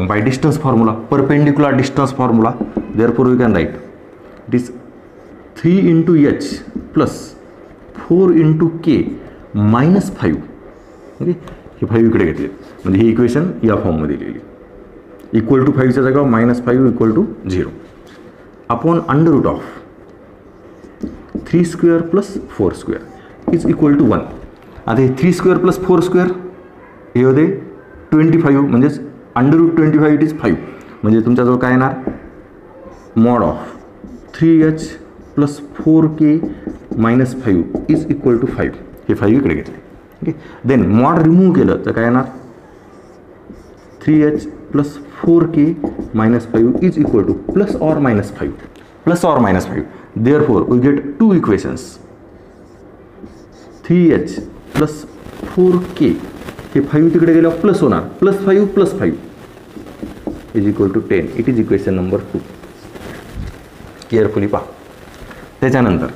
by distance formula, perpendicular distance formula, therefore we can write it is 3 into h plus 4 into k minus 5. Okay, हे 5 इकडे घेतले म्हणजे ही इक्वेशन या फॉर्ममध्ये लिहिली. इक्वल टू 5च्या जागा -5 equal to 0 upon under root of 3 square plus 4 square is equal to 1. आता हे 3 स्क्वेअर प्लस 4 स्क्वेअर हे होते 25, म्हणजेच अंडर रूट 25 इट इज 5. म्हणजे तुमच्याजवळ काय येणार, mod of 3h plus 4k minus 5 is equal to 5. हे 5 इकडे घेतले. ओके, देन मॉड रिमूव्ह केलं तर काय येणार, 3h plus 4k minus 5 is equal to plus or minus 5 plus or minus 5. Therefore we get 2 equations, 3h plus 4k हे 5 तिकडे गेल्यावर प्लस होणार, +5 + 5 is equal to 10. It is equation number 2. Carefully पहा. त्याच्यानंतर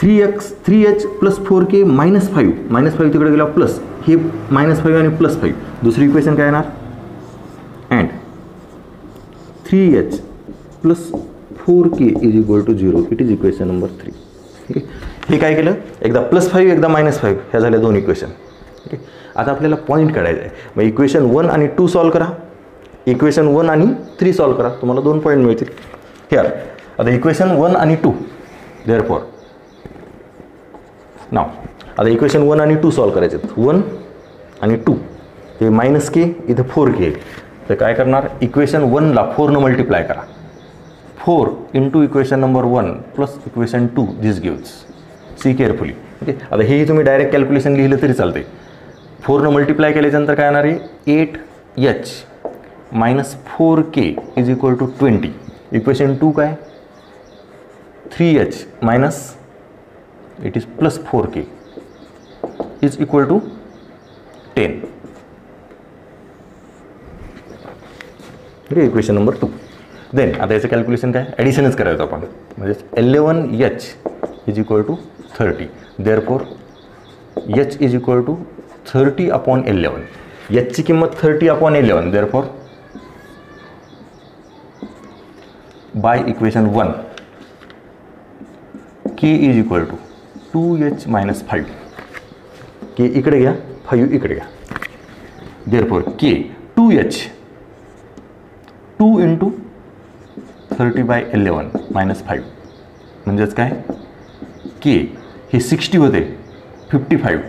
3h प्लस 4k -5 तिकडे गेल्यावर प्लस, हे -5 आणि +5. दुसरी इक्वेशन काय येणार, and 3h plus 4k is equal to 0. It is equation number 3. Okay, हे काय केलं, एकदा +5 एकदा -5 ह्या झाल्या 2 इक्वेशन. ओके, आता आपल्याला पॉईंट काढायचा आहे. मग इक्वेशन 1 आणि 2 सॉल्व करा, इक्वेशन 1 आणि 3 सॉल्व करा, तुम्हाला 2 पॉईंट मिळतील. हिअर आता इक्वेशन 1 आणि 2, देअरफॉर नाव आता इक्वेशन 1 आणि 2 सॉल्व करायचे आहेत. 1 आणि 2 ते मायनस के, इथं 4k. तर काय करणार, इक्वेशन 1ला 4 मल्टिप्लाय करा. 4 into equation number 1 plus equation 2 this gives. See carefully. Okay, आता हेही तुम्ही डायरेक्ट कॅल्क्युलेशन लिहिलं तरी चालते. 4 मल्टिप्लाय केल्याच्यानंतर काय येणार आहे, 8h minus 4k is equal to 20. Equation 2 काय, 3h minus it is plus 4k is equal to 10. Okay, equation number 2. Then आता याचं कॅल्क्युलेशन काय, ॲडिशनच करायचं आपण. म्हणजे 11h is equal to 30. Therefore h is equal to 30 upon 11. h ची किंमत 30 upon 11. Therefore by equation 1 k is equal to 2h minus 5. k इकडे घ्या, 5 इकडे घ्या. Therefore k 2h 2 into 30/11 minus 5 म्हणजेच काय, k हे 60 होते 55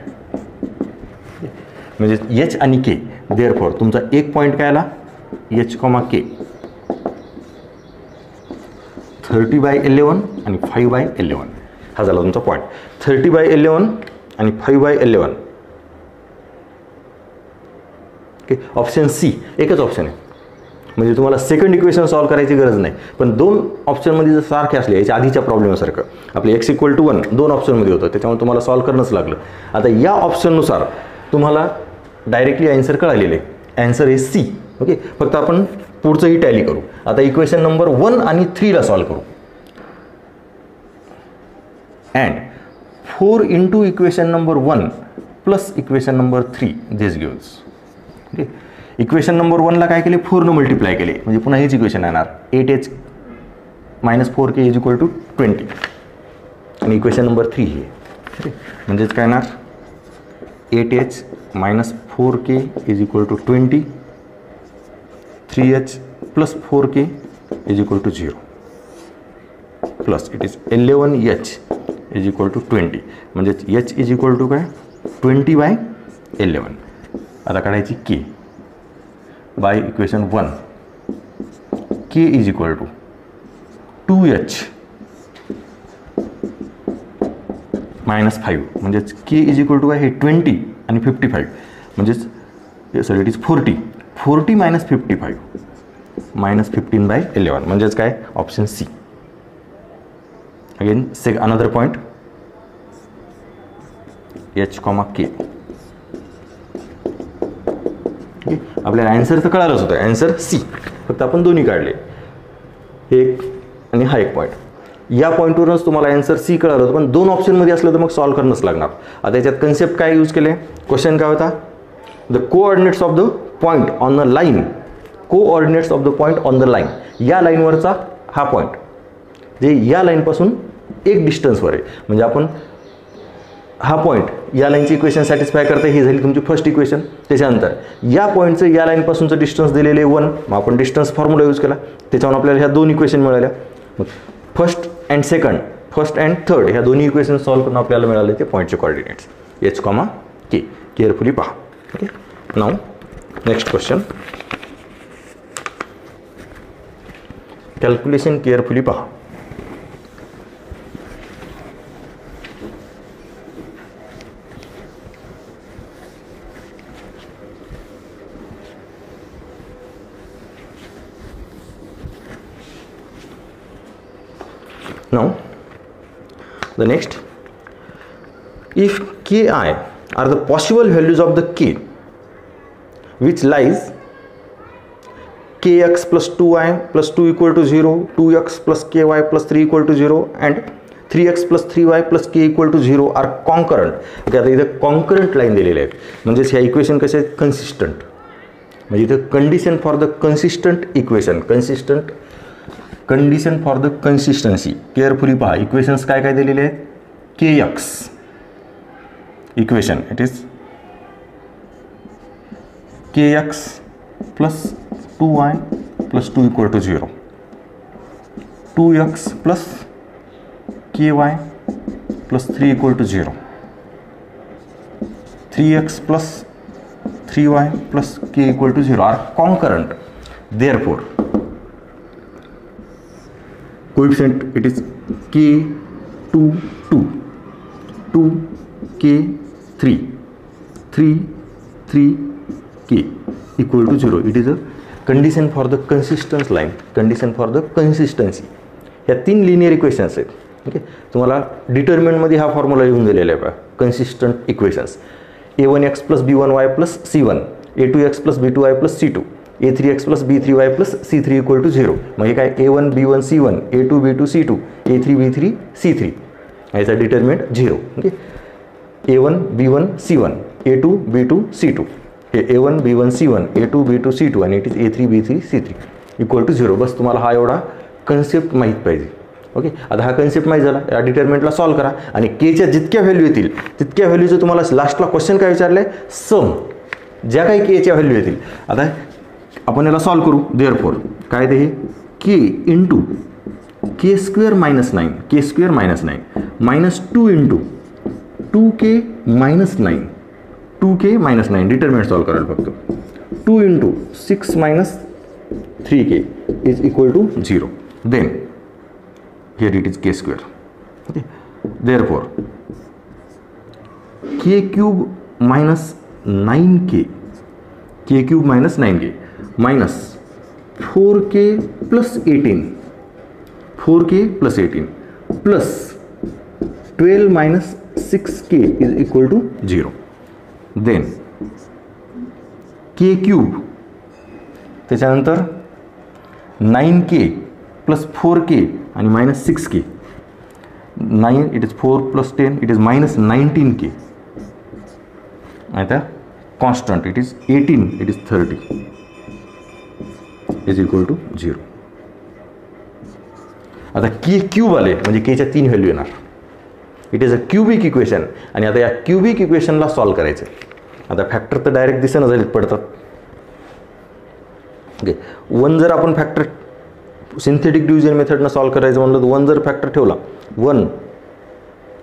म्हणजे h आणि k. देअरफॉर तुमचा एक पॉईंट काय आला, h, k 30/11 आणि 5/11. हा झाला तुमचा पॉईंट. 30/11 आणि 5/11. ओके, ऑप्शन सी एकच ऑप्शन आहे. म्हणजे तुम्हाला सेकंड इक्वेशन सॉल्व करायची गरज नाही. पण दोन ऑप्शनमध्ये जर सारखे असले, याच्या आधीच्या प्रॉब्लेमसारखं आपले x = 1 दोन ऑप्शनमध्ये होतं, त्याच्यामुळे तुम्हाला सॉल्व करणंच लागलं. आता या ऑप्शननुसार तुम्हाला डायरेक्टली ॲन्सर कळालेलं आहे. ॲन्सर आहे सी. ओके, फक्त आपण पुढचंही टॅली करू. आता इक्वेशन नंबर 1 आणि 3ला सॉल्व करू. And 4 into equation number 1 plus equation number 3 this gives. Okay, equation number 1ला काय केले, 4 मल्टिप्लाय केले म्हणजे पुन्हा हेच इक्वेशन येणार, 8h minus 4k is equal to 20. आणि इक्वेशन नंबर 3 हे. ओके, म्हणजेच काय येणार, 8h minus 4k is equal to 20. 3h plus 4k is equal to 0 plus it is 11h is equal to 20. म्हणजेच h इज इक्वल टू काय, 20/11. आता काढायची k by equation 1. k is equal to 2h minus 5 म्हणजेच k इज इक्वल टू काय, हे 20 आणि 55 म्हणजेच sorry it is 40 minus 55 minus 15/11 म्हणजेच काय, option C. Again another point h, k. Okay, आपल्याला ॲन्सर तर कळालंच होतं, ॲन्सर सी. फक्त आपण दोन्ही काढले, एक आणि हा एक पॉईंट. या पॉईंटवरूनच तुम्हाला ॲन्सर सी कळालं होतं. पण दोन ऑप्शनमध्ये असलं तर मग सॉल्व करणंच लागणार. आता याच्यात कन्सेप्ट काय यूज केले, क्वेश्चन काय होता, the coordinates of the point on the line. Coordinates of the point on the line, या लाईनवरचा हा पॉईंट जे या लाईनपासून एक डिस्टन्सवर आहे. म्हणजे आपण हा पॉईंट या लाईनची इक्वेशन सॅटिस्फाय करता, ही झाली तुमची फर्स्ट इक्वेशन. त्याच्यानंतर या पॉईंटचं या लाईनपासूनचं डिस्टन्स दिलेले 1. मग आपण डिस्टन्स फॉर्म्युला यूज केला, त्याच्यावर आपल्याला ह्या दोन इक्वेशन मिळाल्या. मग first and second, first and third ह्या दोन्ही इक्वेशन सॉल्व करून आपल्याला मिळाले ते पॉईंटचे कोऑर्डिनेट्स h, k. केअरफुली पहा. Okay, now next question. Calculation carefully पहा. Now, the next, if ki are the possible values of the k which lies kx plus 2y plus 2 equal to 0, 2x plus ky plus 3 equal to 0 and 3x plus 3y plus k equal to 0 are concurrent. आता इथं कॉन्करंट लाईन दिलेले आहेत. म्हणजेच ह्या इक्वेशन कसे आहेत, कन्सिस्टंट. म्हणजे इथं condition for the consistent equation, condition for the consistency. Carefully पहा. इक्वेशन्स काय काय दिलेले आहेत, kx equation it is kx plus 2y plus 2 equal to 0, 2x plus ky plus 3 equal to 0, 3x plus 3y plus k equal to 0 are concurrent. Therefore, coefficient it is k 2 2 2 k 3 3 3 k equal to 0. It is a condition for the consistent line, condition for the consistency. ह्या 3 लिनियर इक्वेशन्स आहेत. ओके, तुम्हाला डिटर्मिनंटमध्ये हा फॉर्म्युला येऊन दिलेला आहे. Consistent equations a1x plus b1y plus c1, a2x plus b2y plus c2, a3x plus b3y plus c3 equal to 0. मग हे काय a1 b1 c1, a2 b2 c2, a3 b3 c3. याचा determinant 0. Okay, a1 b1 c1, a2 b2 c2, हे a1 b1 c1, a2 b2 c2 आणि it is a3 b3 c3 equal to 0. बस तुम्हाला हा एवढा कन्सेप्ट माहीत पाहिजे. ओके, आता हा कन्सेप्ट माहीत झाला, या डिटर्मिनंटला सॉल्व करा आणि केच्या जितक्या व्हॅल्यू येतील तितक्या व्हॅल्यूचं तुम्हाला लास्टला क्वेश्चन काय विचारलं आहे, सम ज्या काही केच्या व्हॅल्यू येतील. आता आपण याला सॉल्व करू. देअरफॉर काय ते हे K into K square minus 9, K square minus 9 minus 2 into 2k minus 9, 2k minus 9 determinant solve करायला फक्त. 2 into 6 minus 3k is equal to 0. Then here it is k square. Okay, therefore k cube minus 9k, k cube minus 9k minus 4k plus 18, 4k plus 18 plus 12 minus 6k is equal to 0. Then k cube त्याच्यानंतर 9k plus 4k आणि minus 6k, 9 it is 4 plus 10 it is minus 19k. आता constant it is 18 it is 30 is equal to 0. आता के क्यूब आले म्हणजे केच्या 3 व्हॅल्यू येणार. It is a cubic equation आणि आता या क्यूबिक इक्वेशनला सॉल्व करायचं. आता फॅक्टर तर डायरेक्ट दिसेना झालेत पडतात. ओके, 1 जर आपण फॅक्टर सिंथेटिक डिव्हिजन मेथडनं सॉल्व करायचं म्हणलं तर 1 जर फॅक्टर ठेवला 1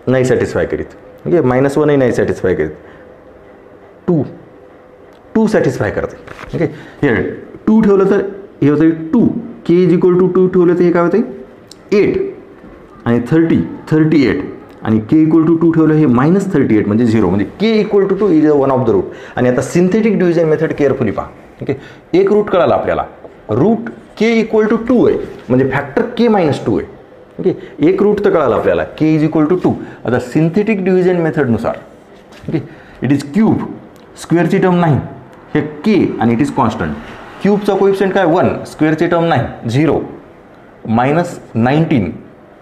नाही सॅटिस्फाय करीत. ओके, -1 नाही सॅटिस्फाय करीत, 2 सॅटिस्फाय करते. ओके, हे 2 ठेवलं तर हे होतं 2, के इज इक्वल टू 2 ठेवलं तर हे काय होतं 8 आणि 38 आणि के इक्वल टू 2 ठेवलं हे -38 म्हणजे 0 म्हणजे K equal to 2 is one of the root. आणि आता सिंथेटिक डिव्हिजन मेथड केअरफुली पहा. ओके, एक रूट कळाला आपल्याला, रूट के इक्वल टू 2 आहे म्हणजे फॅक्टर के मायनस 2 आहे. ओके, एक रूट तर कळाला आपल्याला, के इज इक्वल टू 2. आता सिंथेटिक डिव्हिजन मेथडनुसार ओके इट इज क्यूब, स्क्वेअरची टर्म नाही, हे के आणि इट इज कॉन्स्टंट. क्यूबचा कोएफिशियंट काय 1, स्क्वेअरची टर्म नाही 0, मायनस 19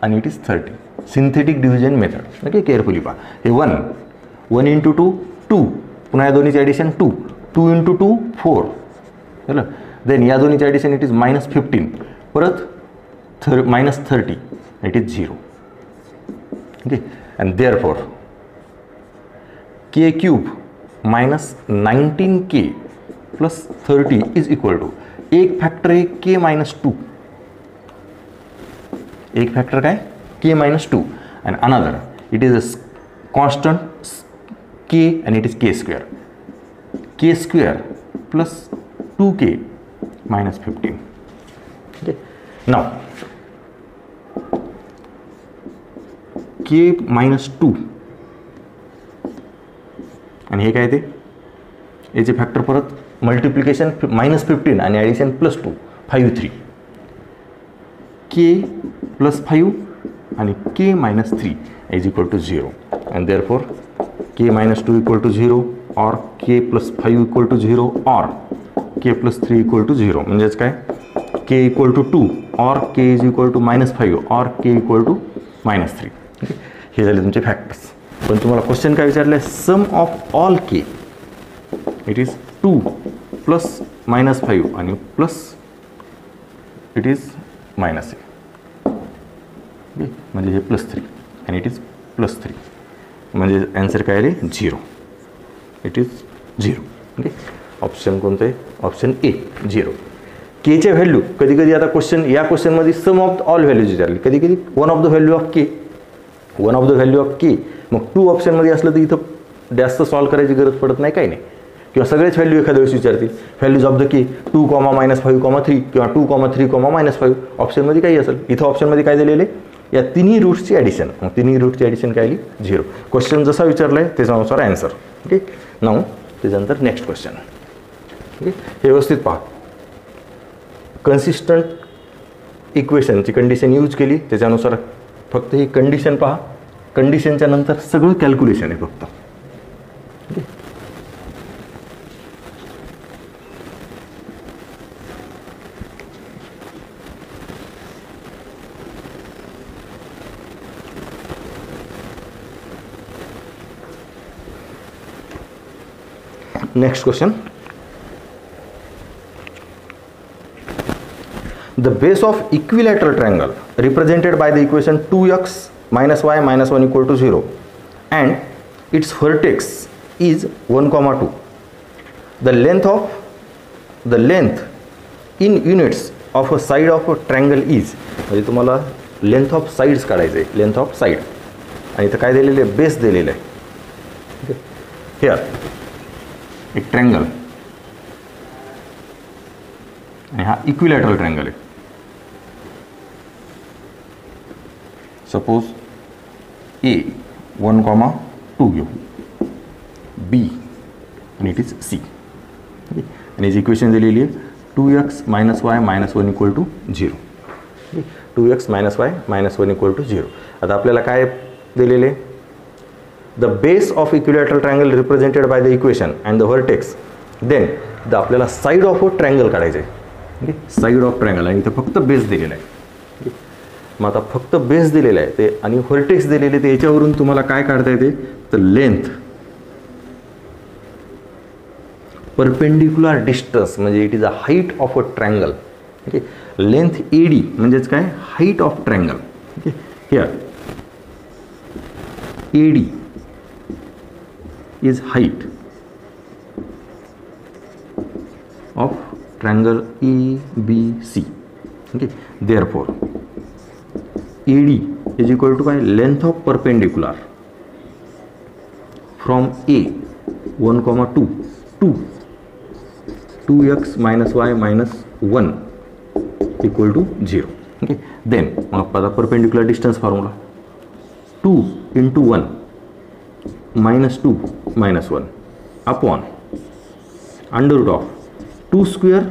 आणि it is 30. Synthetic division method. Okay, carefully पहा. हे 1 इंटू 2 2, पुन्हा या दोन्हीचे ॲडिशन 2 इंटू 2 4 झालं. देन या दोन्हीचे ॲडिशन इट इज -15 परत -30 it is 0. Okay, and therefore K cube minus 19k plus 30 is equal to एक फॅक्टर आहे के मायनस 2, एक फॅक्टर काय K minus 2 and another it is a constant K and it is K square plus 2k minus 15. Okay, now k minus 2 आणि हे काय ते याचे फॅक्टर परत मल्टिप्लिकेशन -15 आणि ॲडिशन +2 5 3, k + 5 आणि k - 3 is equal to 0 and therefore k - 2 equal to 0 और k + 5 इक्वल टू 0 और k + 3 इक्वल टू 0 म्हणजेच काय k इक्वल टू 2 और k इज इक्वल टू -5 और k इक्वल टू -3. ओके, हे झाले तुमचे फॅक्टर्स. पण तुम्हाला क्वेश्चन काय विचारलं आहे, sum of all k it is 2 plus -5 आणि प्लस इट इज -8. ओके, म्हणजे हे +3 आणि इट इज +3 म्हणजे आन्सर काय आहे 0. It is 0. ओके, ऑप्शन कोणतं आहे, ऑप्शन ए 0. केच्या व्हॅल्यू कधी कधी आता क्वेश्चन या क्वेश्चनमध्ये सम ऑफ ऑल व्हॅल्यूज विचारली, कधी कधी one of the value of K, मग 2 ऑप्शनमध्ये असलं तर इथं जास्त सॉल्व करायची गरज पडत नाही, काही नाही. किंवा सगळेच व्हॅल्यू एखाद्या वेळेस विचारतील. व्हॅल्यूज ऑफ द की 2, -5, 3 किंवा 2, 3, -5 ऑप्शनमध्ये काही असेल. इथं ऑप्शनमध्ये काय दिलेले, या तिन्ही रूट्सची ॲडिशन. मग तिन्ही रूटची ॲडिशन काय आली, 0. क्वेश्चन जसा विचारला आहे त्याच्यानुसार ॲन्सर. ओके. नाऊ त्याच्यानंतर नेक्स्ट क्वेश्चन. ओके. हे व्यवस्थित पहा. कन्सिस्टंट इक्वेशनची कंडिशन यूज केली, त्याच्यानुसार फक्त ही कंडिशन पहा. कंडिशनच्या नंतर सगळं कॅल्क्युलेशन आहे फक्त. Okay. Next question. The base of equilateral triangle represented by the equation 2x minus y minus 1 equal to 0 and its vertex is 1, 2. The length in units of a side of a triangle is, म्हणजे तुम्हाला लेंथ ऑफ साइड्स काढायचे आहे, लेंथ ऑफ साइड. आणि इथं काय दिलेलं आहे, बेस दिलेलं आहे. हिअर एक ट्रँगल आणि हा इक्विलॅटरल ट्रँगल आहे. सपोज ए 1, 2 घेऊ, बी आणि इट इज सी. आणि याची इक्वेशन दिलेली आहे 2x - y - 1 equal to 0. 2x - y - 1 equal to 0. आता आपल्याला काय दिलेले, the base of equilateral triangle represented by the equation and the vertex. Then आपल्याला साईड ऑफ अ ट्रायंगल काढायचे आहे. ओके. साईड ऑफ ट्रायंगल आणि इथं फक्त बेस दिलेला आहे. मग आता फक्त बेस दिलेला आहे ते आणि व्हर्टेक्स दिलेले, ते याच्यावरून तुम्हाला काय काढता येते, तर लेंथ परपेंडिक्युलर डिस्टन्स, म्हणजे it is a height of a triangle. Okay. Length AD म्हणजेच काय, height of triangle. Okay. Here AD is height of triangle ABC. Okay. Therefore, AD is equal to length of perpendicular from A 1, 2 to 2x minus y minus 1 equal to 0. Okay. Then perpendicular distance formula 2 into 1 minus 2 minus 1 upon under root of 2 square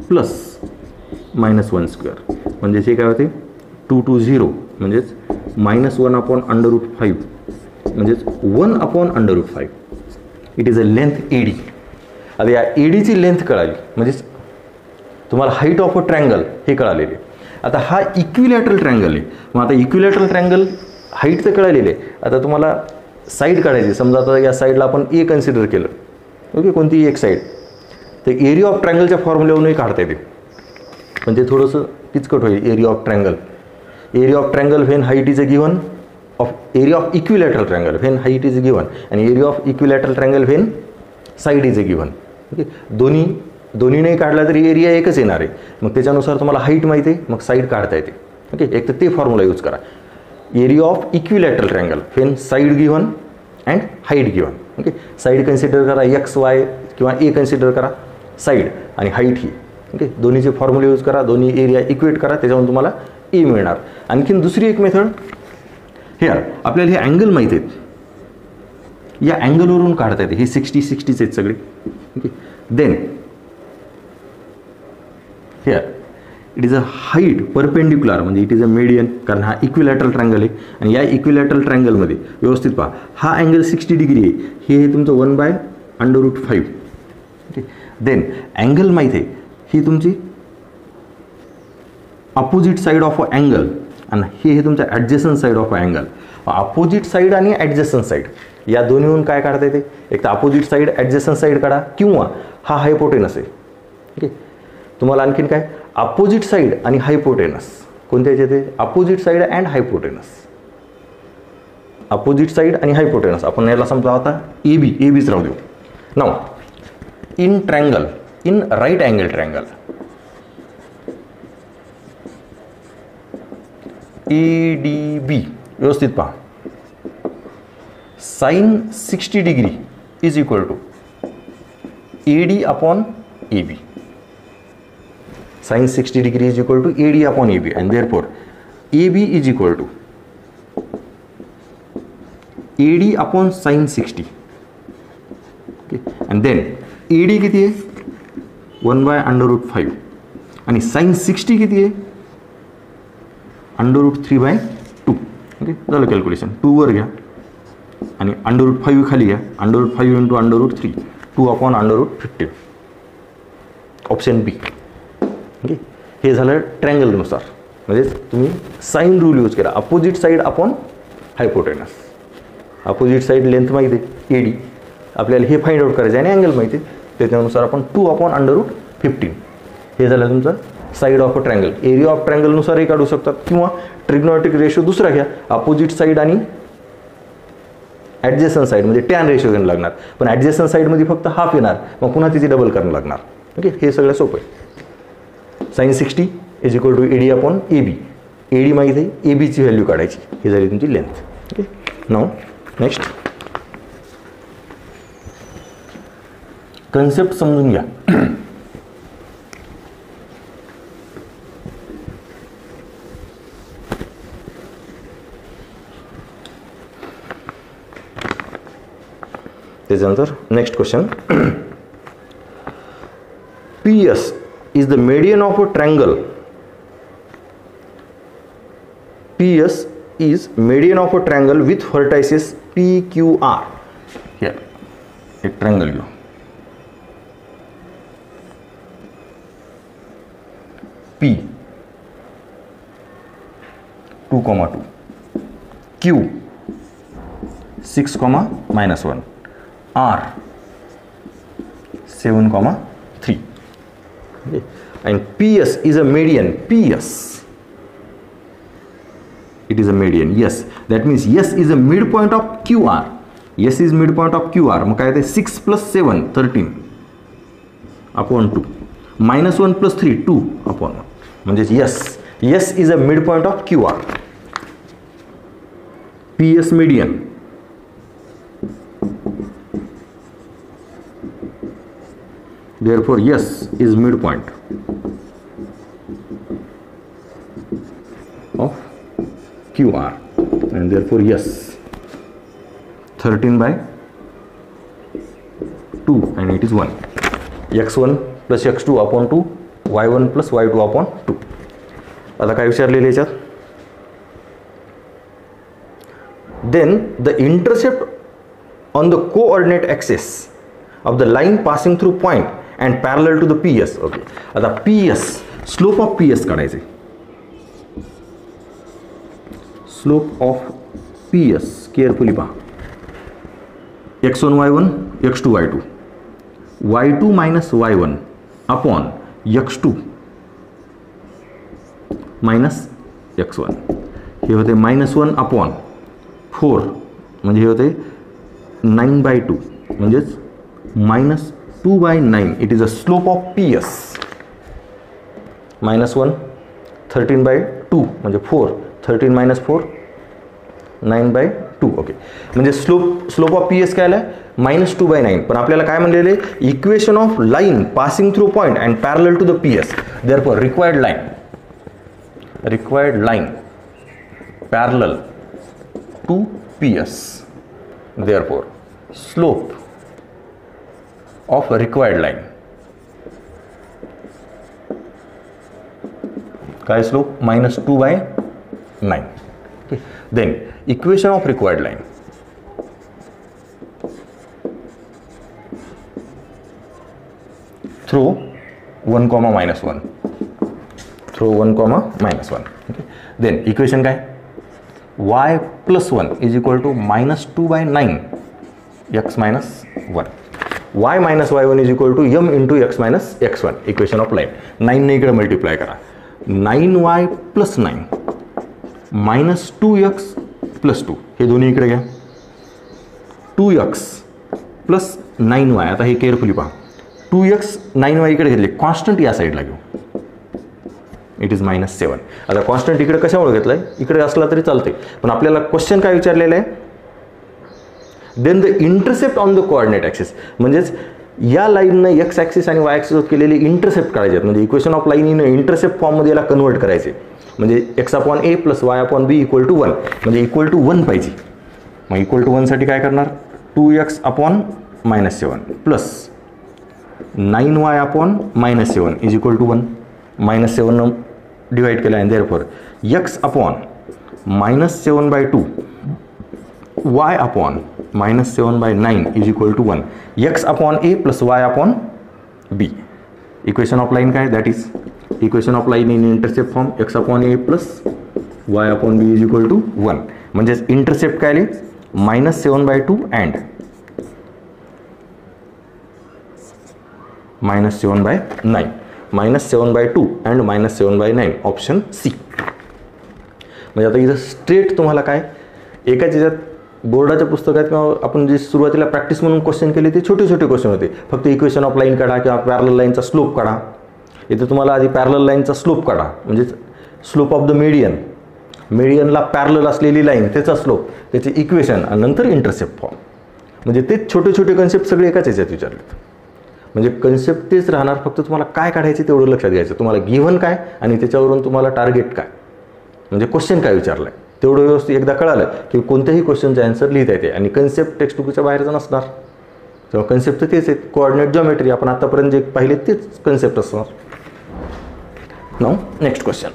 plus minus 1 square. म्हणजे हे काय होते, 2 to 0 म्हणजेच -1 upon under root 5 म्हणजेच 1 upon under root 5. It is a length AD. आता या ADची लेंथ कळाली म्हणजेच तुम्हाला हाईट ऑफ अ ट्रँगल हे कळालेले. आता हा इक्विलॅटरल ट्रँगल आहे. मग आता इक्विलॅटरल ट्रँगल हाईट तर कळालेली आहे. आता तुम्हाला साईड काढायची. समजा आता या साईडला आपण ए कन्सिडर केलं. ओके. कोणतीही एक साईड, तर एरिया ऑफ ट्रँगलच्या फॉर्म्युल्यावरूनही काढता येते, पण ते थोडंसं किचकट होईल. Area of triangle, area of triangle when height is a given of area of equilateral triangle when height is a given आणि area of equilateral triangle when side is a given. Okay. दोन्ही नाही काढला तरी एरिया एकच येणार आहे. मग त्याच्यानुसार तुम्हाला हाईट माहिती आहे, मग साईड काढता येते. ओके. एक तर ते फॉर्म्युला यूज करा, area of equilateral triangle when side given and height given. Okay. Side consider करा XY किंवा ए कन्सिडर करा साईड आणि हाईट ही. ओके. दोन्हीचे फॉर्म्युले यूज करा, दोन्ही एरिया इक्वेट करा, त्याच्यावरून तुम्हाला ए मिळणार. आणखीन दुसरी एक मेथड, हिअर आपल्याला हे अँगल माहिती आहेत, या अँगलवरून काढता येते. हे 60-60 आहेत सगळे. Okay. Then here it is a height perpendicular, म्हणजे इट इज अ मीडियन, कारण हा इक्विलॅटरल ट्रँगल आहे. आणि या इक्विलॅटरल ट्रँगलमध्ये व्यवस्थित पहा, हा अँगल 60 डिग्री आहे. हे तुमचं 1/√5. ओके. देन अँगल माहीत आहे, ही तुमची opposite side of a angle आणि हे तुमचं adjacent side of a angle. Opposite side आणि ॲडजस्टंट साईड या दोन्हीहून काय काढता येते, एक तर अपोजिट साईड ॲडजस्टंट साईड काढा किंवा हा हायपोटेनस आहे. ओके. तुम्हाला आणखीन काय, अपोजिट साईड आणि हायपोटेनस कोणत्या येते, opposite side and hypotenuse. Opposite side आणि हायपोटेनस आपण याला समजा आता एबीच राहू देऊ. नाव in triangle, in right angle triangle ADB व्यवस्थित पहा, sine 60 degree is equal to AD upon AB. Sin 60 degree is equal to AD upon AB, and therefore AB is equal to AD upon sin 60. Okay, and then AD किती आहे 1/√5 आणि sin 60 किती आहे √3/2. ओके, झालं कॅल्क्युलेशन. 2 वर घ्या आणि √5 खाली घ्या. √5 इंटू √3, 2/√15. ऑप्शन बी. ओके, हे झालं ट्रँगलनुसार. म्हणजे तुम्ही साईन रूल यूज केला. Opposite side upon hypotenuse. Opposite side length माहिती आहे AD, आपल्याला हे फाइंड आउट करायचं आणि अँगल माहिती आहे, त्याच्यानुसार आपण 2/√15. हे झालं तुमचं side of a triangle. Area of ट्रँगलनुसारही काढू शकतात किंवा ट्रिग्नोमेट्रिक रेशो दुसरा घ्या, अपोजिट साईड आणि ॲडजेसंट साईड म्हणजे टॅन रेशो घेऊन लागणार. पण ॲडजेसंट साईडमध्ये फक्त हाफ येणार, मग पुन्हा तिची डबल करणं लागणार. ओके, हे सगळं सोपं आहे. sin 60 is equal to AD upon AB. AD माहिती आहे, ABची व्हॅल्यू काढायची. ही झाली तुमची length. Okay, now next concept समजून घ्या. त्याच्यानंतर next question. PS is the median of a triangle. PS is median of a triangle with vertices PQR. Here, एक triangle घेऊ. P 2,2, Q 6, -1, R 7,3. Okay. And PS is a median. PS, it is a median. Yes, that means S is a midpoint of QR. S is midpoint of QR. मग काय ते 6 + 7 13 upon 2 -1 + 3 2 upon 1. म्हणजे S is a midpoint of QR. PS median. Therefore S is midpoint of QR, and therefore yes 13/2 and it is 1. x1 + x2 upon 2, y1 + y2 upon 2. आता काय विचारलेलं याच्यात. Then the intercept on the coordinate axis of the line passing through point and parallel to the PS. Okay, आता PS, स्लोप ऑफ PS काढायचे. स्लोप ऑफ PS केअरफुली पहा. x1 y1 x2 y2, y2 - y1 upon x2 - x1. हे होते -1 अपॉन 4, म्हणजे हे होते 9/2, म्हणजेच -2/9. It is a slope of PS. -1 13/2 म्हणजे 4, 13 - 4 9/2. ओके, म्हणजे स्लोप ऑफ PS काय आलं -2/9. पण आपल्याला काय म्हणलेले, equation of line passing through point and parallel to the PS. Therefore required line parallel to PS. Therefore slope of required line. काय slope -2/9. Okay. Then equation of required line. Throw 1, -1. Throw 1, -1. Okay. Then equation काय, y + 1 is equal to -2/9 x - 1. y - y1 is equal to m into x - x1. Equation of line. 9 ने इकडे मल्टिप्लाय करा. 9y + 9 -2x + 2. हे दोन्ही इकडे घ्या. 2x + 9y. आता हे केअरफुली पहा. 2x 9y इकडे घेतले, कॉन्स्टंट या साईडला घेऊ. It is -7. आता कॉन्स्टंट इकडे कशामुळे घेतलाय, इकडे असला तरी चालते, पण आपल्याला क्वेश्चन काय विचारलेलं आहे, then the intercept on the coordinate axis, म्हणजेच या लाईननं एक्स ॲक्सिस आणि वाय ॲक्सिस केलेले इंटरसेप्ट काढायचे आहेत. म्हणजे equation of line in intercept फॉर्ममध्ये याला कन्वर्ट करायचे. म्हणजे x/a + y/b = 1, म्हणजे =1 पाहिजे. मग =1 साठी काय करणार, 2x/-7 plus 9y/-7 is equal to 1. -7 divide केला आहे. Therefore x/-7/2 y/-7/9 is equal to 1. x/a + y/b. Equation of line काय, that is equation of line in intercept form x/a + y/b is equal to 1. म्हणजेच इंटरसेप्ट काय आले, -7/2 अँड -7/9. -7/2 and -7/9 option C. म्हणजे आता इथं स्ट्रेट तुम्हाला काय, एकाच याच्यात बोर्डाच्या पुस्तकात किंवा आपण जे सुरुवातीला प्रॅक्टिस म्हणून क्वेश्चन केले ते छोटे छोटे क्वेश्चन होते. फक्त इक्वेशन ऑफ लाईन काढा किंवा पॅरलल लाईनचा स्लोप काढा. इथं तुम्हाला आधी पॅरलल लाईनचा स्लोप काढा, म्हणजे स्लोप ऑफ द मीडियन, मीडियनला पॅरलल असलेली लाईन त्याचा स्लोप, त्याचे इक्वेशन आणि नंतर इंटरसेप्ट फॉर्म. म्हणजे तेच छोटे छोटे कन्सेप्ट सगळे एकाच याच्यात विचारलेत. म्हणजे कन्सेप्ट तेच राहणार, फक्त तुम्हाला काय काढायचे तेवढं लक्षात घ्यायचं. तुम्हाला गिव्हन काय आणि त्याच्यावरून तुम्हाला टार्गेट काय, म्हणजे क्वेश्चन काय विचारलं आहे तेवढं व्यवस्थित एकदा कळालं की कोणत्याही क्वेश्चनचा आन्सर लिहिता येते. आणि कन्सेप्ट टेक्स्टबुकच्या बाहेरचं नसणार, तेव्हा कन्सेप्ट तेच आहेत. कोऑर्डिनेट जॉमेट्री आपण आतापर्यंत जे पाहिले तेच कन्सेप्ट असणार. Now next question.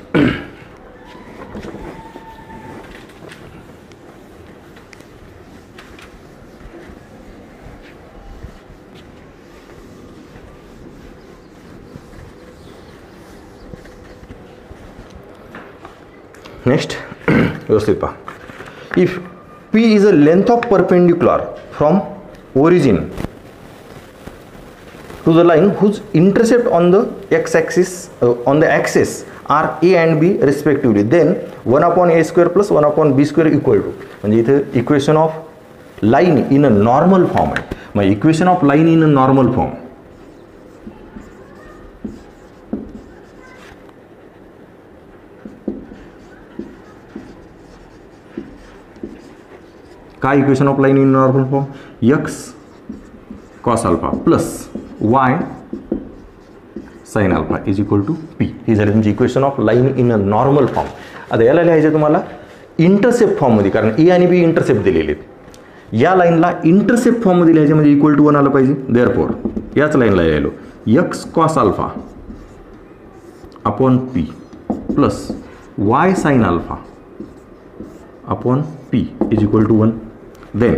नेक्स्ट व्यवस्थित पहा. If P is a length of perpendicular from origin to the line whose intercept on the x-axis on the axis are a and b respectively, then 1/a² + 1/b² equal to. म्हणजे इथे equation of line in a normal form आहे. मग equation of line in a normal form काय, equation of line in normal form x cos α plus y sin α is equal to p. हे झाले तुमची equation of line in a normal form. आता याला लिहायचं तुम्हाला इंटरसेप्ट फॉर्ममध्ये, कारण ए आणि बी इंटरसेप्ट दिलेले आहेत. या लाईनला इंटरसेप्ट फॉर्ममध्ये लिहायचे म्हणजे इक्वल टू 1 आलं पाहिजे. देअरफॉर याच लाईनला लिहिलो x cos α upon p plus y sin α upon p is equal to 1. then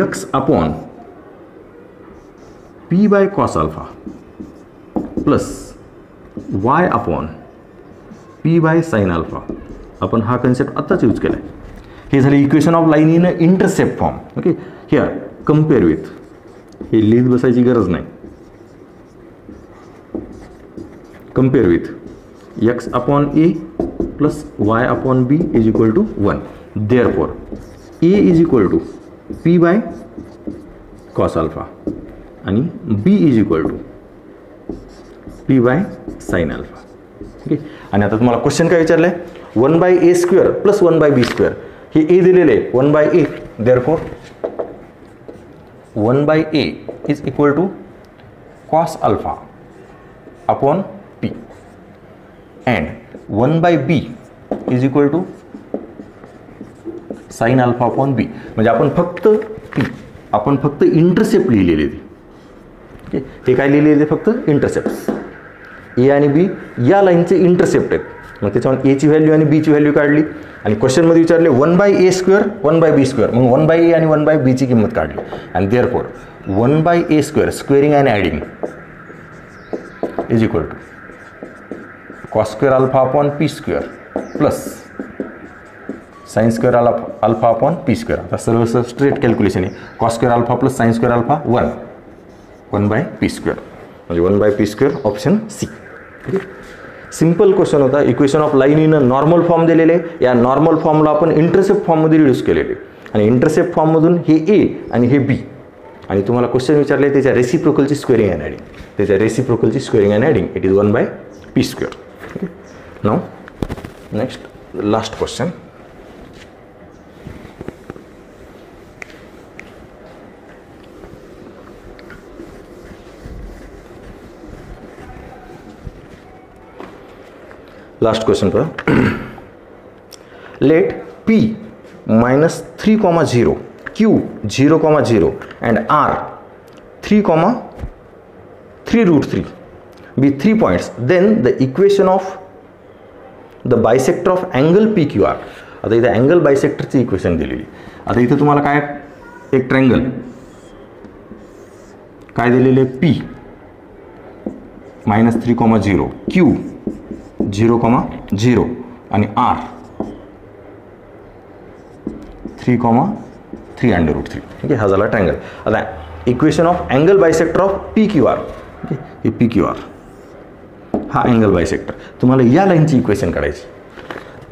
x upon p by cos alpha plus y upon p by sin alpha. आपण हा कन्सेप्ट आत्ताच यूज केला आहे. हे झाले equation of line in intercept form. Okay, here compare with, हे लिहित बसायची गरज नाही. Compare with x upon a plus y upon b is equal to 1. therefore a is equal to p by cos alpha आणि b is equal to p by sin alpha. Okay, आणि आता तुम्हाला क्वेश्चन काय विचारलं आहे, 1/a² + 1/b². हे a दिलेले आहे 1/a. therefore 1/a is equal to cos alpha upon p and 1/b is equal to sin alpha upon b. म्हणजे आपण फक्त इंटरसेप्ट लिहिलेले ते. ओके, हे काय लिहिलेले फक्त इंटरसेप्ट. ए आणि बी या लाईनचे इंटरसेप्ट आहेत. मग त्याच्यावर एची व्हॅल्यू आणि बीची व्हॅल्यू काढली आणि क्वेश्चनमध्ये विचारले 1/a² 1/b². मग 1/a आणि 1/b ची किंमत काढली आणि therefore 1/a² squaring and adding is equal to cos² alpha upon p² plus sin² alpha upon p². आता सर्व स्ट्रेट कॅल्क्युलेशन आहे. cos² alpha plus sin² alpha 1/p², म्हणजे 1/p², option C. Simple question होता. Equation of line in a normal form दिलेले, या नॉर्मल फॉर्मला आपण इंटरसेप्ट फॉर्ममध्ये रिड्यूस केलेले आणि इंटरसेप्ट फॉर्ममधून हे ए आणि हे बी. आणि तुम्हाला क्वेश्चन विचारले त्याच्या रेसिप्रोकलची स्क्वेअरिंग अँड ॲडिंग. त्याच्या रेसिप्रोकलची squaring and adding it is 1/p². Okay. Now next last question. Last question पहा. Let P minus 3, 0, Q 0, 0 and R 3 root 3 be 3 points, then the equation of the bisector of angle PQR. आता इथे अँगल बायसेक्टरची इक्वेशन दिलेली. आता इथे तुम्हाला काय एक ट्रायंगल काय दिलेले P -3, 0, Q 0, 0 आणि R 3, 3 अंडर रूट 3. ठीक आहे, हा झाला ट्रायंगल. आता equation of angle bisector of PQR. Okay, हे PQR हा अँगल बायसेक्टर. तुम्हाला या लाईनची इक्वेशन काढायची.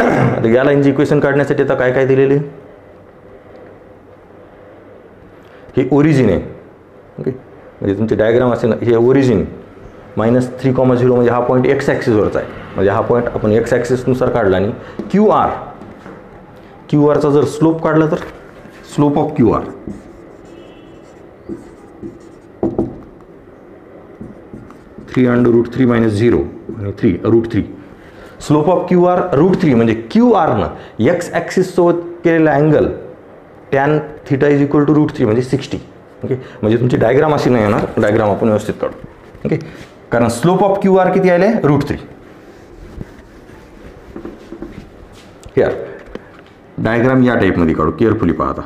आता या लाईनची इक्वेशन काढण्यासाठी आता काय काय दिलेले, हे ओरिजिन आहे. ओके, म्हणजे तुमचे डायग्राम असेल ना, हे ओरिजिन -3, 0 म्हणजे हा पॉईंट एक्स ॲक्सिसवरचा आहे. म्हणजे हा पॉईंट आपण एक्स ॲक्सिसनुसार काढला आणि क्यू आरचा जर स्लोप काढला तर स्लोप ऑफ क्यू आर √3 - 0 आणि 3 √3. स्लोप ऑफ क्यू आर √3 म्हणजे क्यू आरनं एक्स ॲक्सिस सोबत केलेला angle tan theta is equal to √3 म्हणजे 60. ओके, म्हणजे तुमची डायग्राम अशी नाही येणार, डायग्राम आपण व्यवस्थित काढू. ओके, कारण स्लोप ऑफ क्यू आर किती आले √3. हिअर डायग्राम या टाईपमध्ये काढू, केअरफुली पहा. आता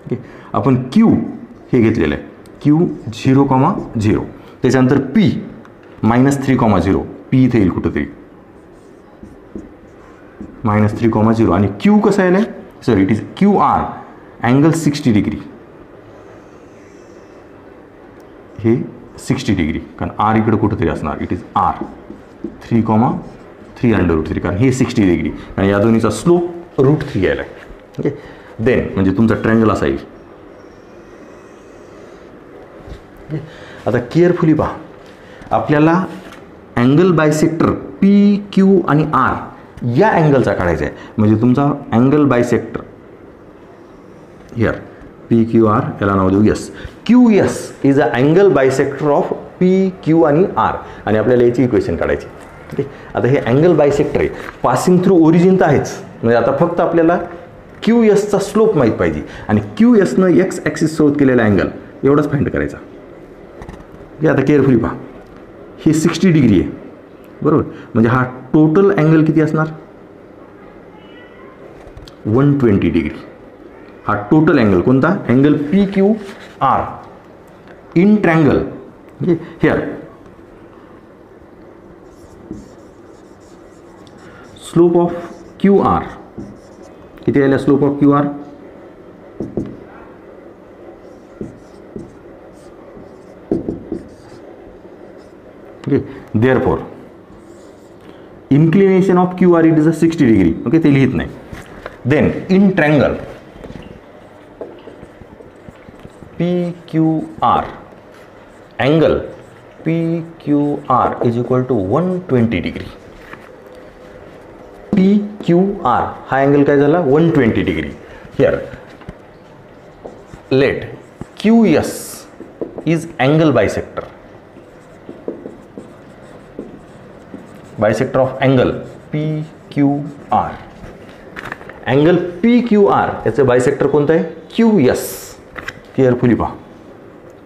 ओके, आपण क्यू हे घेतलेलं आहे, क्यू 0, 0, त्याच्यानंतर P -3, 0, P इथे येईल कुठंतरी -3, 0 आणि Q कसं आहे, sir it is QR angle 60 degree. हे 60 डिग्री, कारण R इकडे कुठंतरी असणार, it is R 3, 3 under root 3, कारण हे 60 डिग्री आणि या दोन्हीचा स्लोप √3 यायला. ओके, देन म्हणजे तुमचा ट्रायंगल असा येईल. आता केअरफुली पहा, आपल्याला अँगल बायसेक्टर PQ आणि R या अँगलचा काढायचा आहे. म्हणजे तुमचा अँगल बायसेक्टर हिअर PQR, याला नाव देऊ S. QS is a angle bisector of PQ आणि R आणि आपल्याला याची इक्वेशन काढायची. ओके, आता हे अँगल बायसेक्टर आहे, पासिंग थ्रू ओरिजिन तर आहेच. म्हणजे आता फक्त आपल्याला QSचा स्लोप माहीत पाहिजे आणि QSनं एक्स ॲक्सिस सोबत केलेला अँगल एवढंच फाइंड करायचा. ओके, आता केअरफुली पहा, हे 60 डिग्री आहे बरोबर, म्हणजे हा टोटल अँगल किती असणार 120 डिग्री. हा टोटल अँगल कोणता, angle PQR in triangle. Okay, here slope of QR किती आला, slope of QR okay, therefore inclination of QR it is a 60 degree. Okay, ते लिहित नाही. Then in triangle PQR angle PQR is equal to 120 degree. PQR हा अँगल काय झाला 120 degree. Here let QS is angle bisector, bisector of angle PQR. Angle PQR याचं बायसेक्टर कोणतं आहे QS. केअरफुली पहा,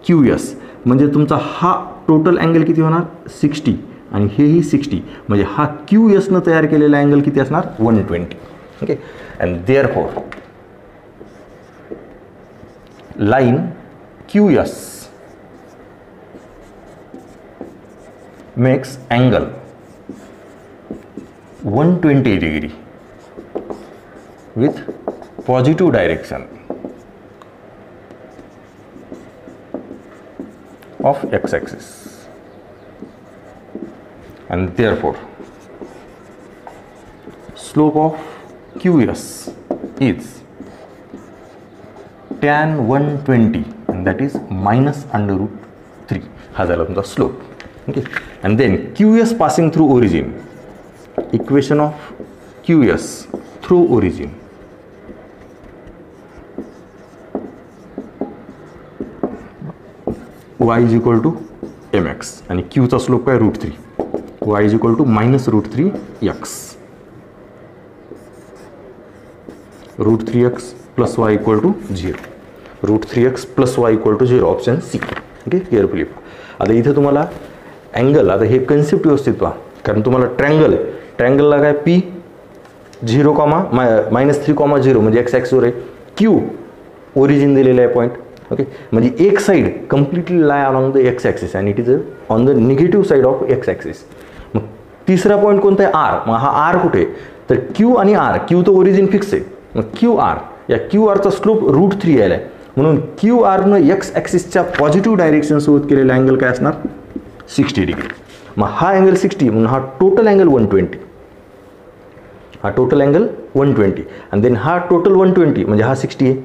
QS म्हणजे तुमचा हा टोटल अँगल किती होणार 60 आणि हेही 60, म्हणजे हा QSनं तयार केलेला अँगल किती असणार 120. Okay, and therefore line QS makes angle 120 degree with positive direction of x-axis, and therefore slope of QS is tan 120 and that is -√3. हा झाला तुमचा slope. Okay, and then QS passing through origin, equation of QS through origin y is equal to mx आणि Qचा स्लोप काय √3. y is equal to -√3x. √3x plus y equal to 0. √3x plus y equal to 0 option C. Okay, carefully पहा. आता इथे तुम्हाला अँगल, आता हे कन्सेप्ट व्यवस्थित पहा, कारण तुम्हाला ट्रँगलला काय P 0, -3,0 म्हणजे एक्स ॲक्सिसवर आहे. Q ओरिजिन दिलेलं आहे पॉईंट. ओके, म्हणजे एक side completely lie along the x axis and it is on the negative side of x axis. मग तिसरा पॉईंट कोणता आहे? आर. मग हा आर कुठे? तर Q आणि आर. Q तर ओरिजिन फिक्स आहे. मग QR, या QR चा स्लोप √3 यायला आहे, म्हणून QR न एक्स ॲक्सिसच्या पॉझिटिव्ह डायरेक्शन सोबत केलेला अँगल काय असणार? 60 डिग्री. मग हा अँगल 60 म्हणून हा टोटल अँगल 120. हा टोटल अँगल 120 आणि देन हा टोटल 120 म्हणजे हा 60 आहे.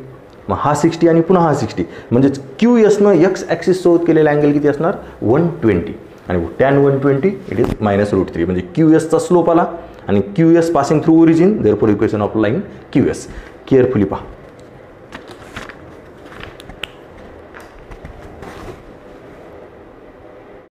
मग हा 60 आणि पुन्हा हा 60 म्हणजे QS न एक्स ॲक्सिस सोबत केलेला अँगल किती असणार? 120. आणि tan 120 इट इज -√3 म्हणजे QS चा स्लोप आला आणि QS passing through origin, therefore equation of line QS. Carefully पहा.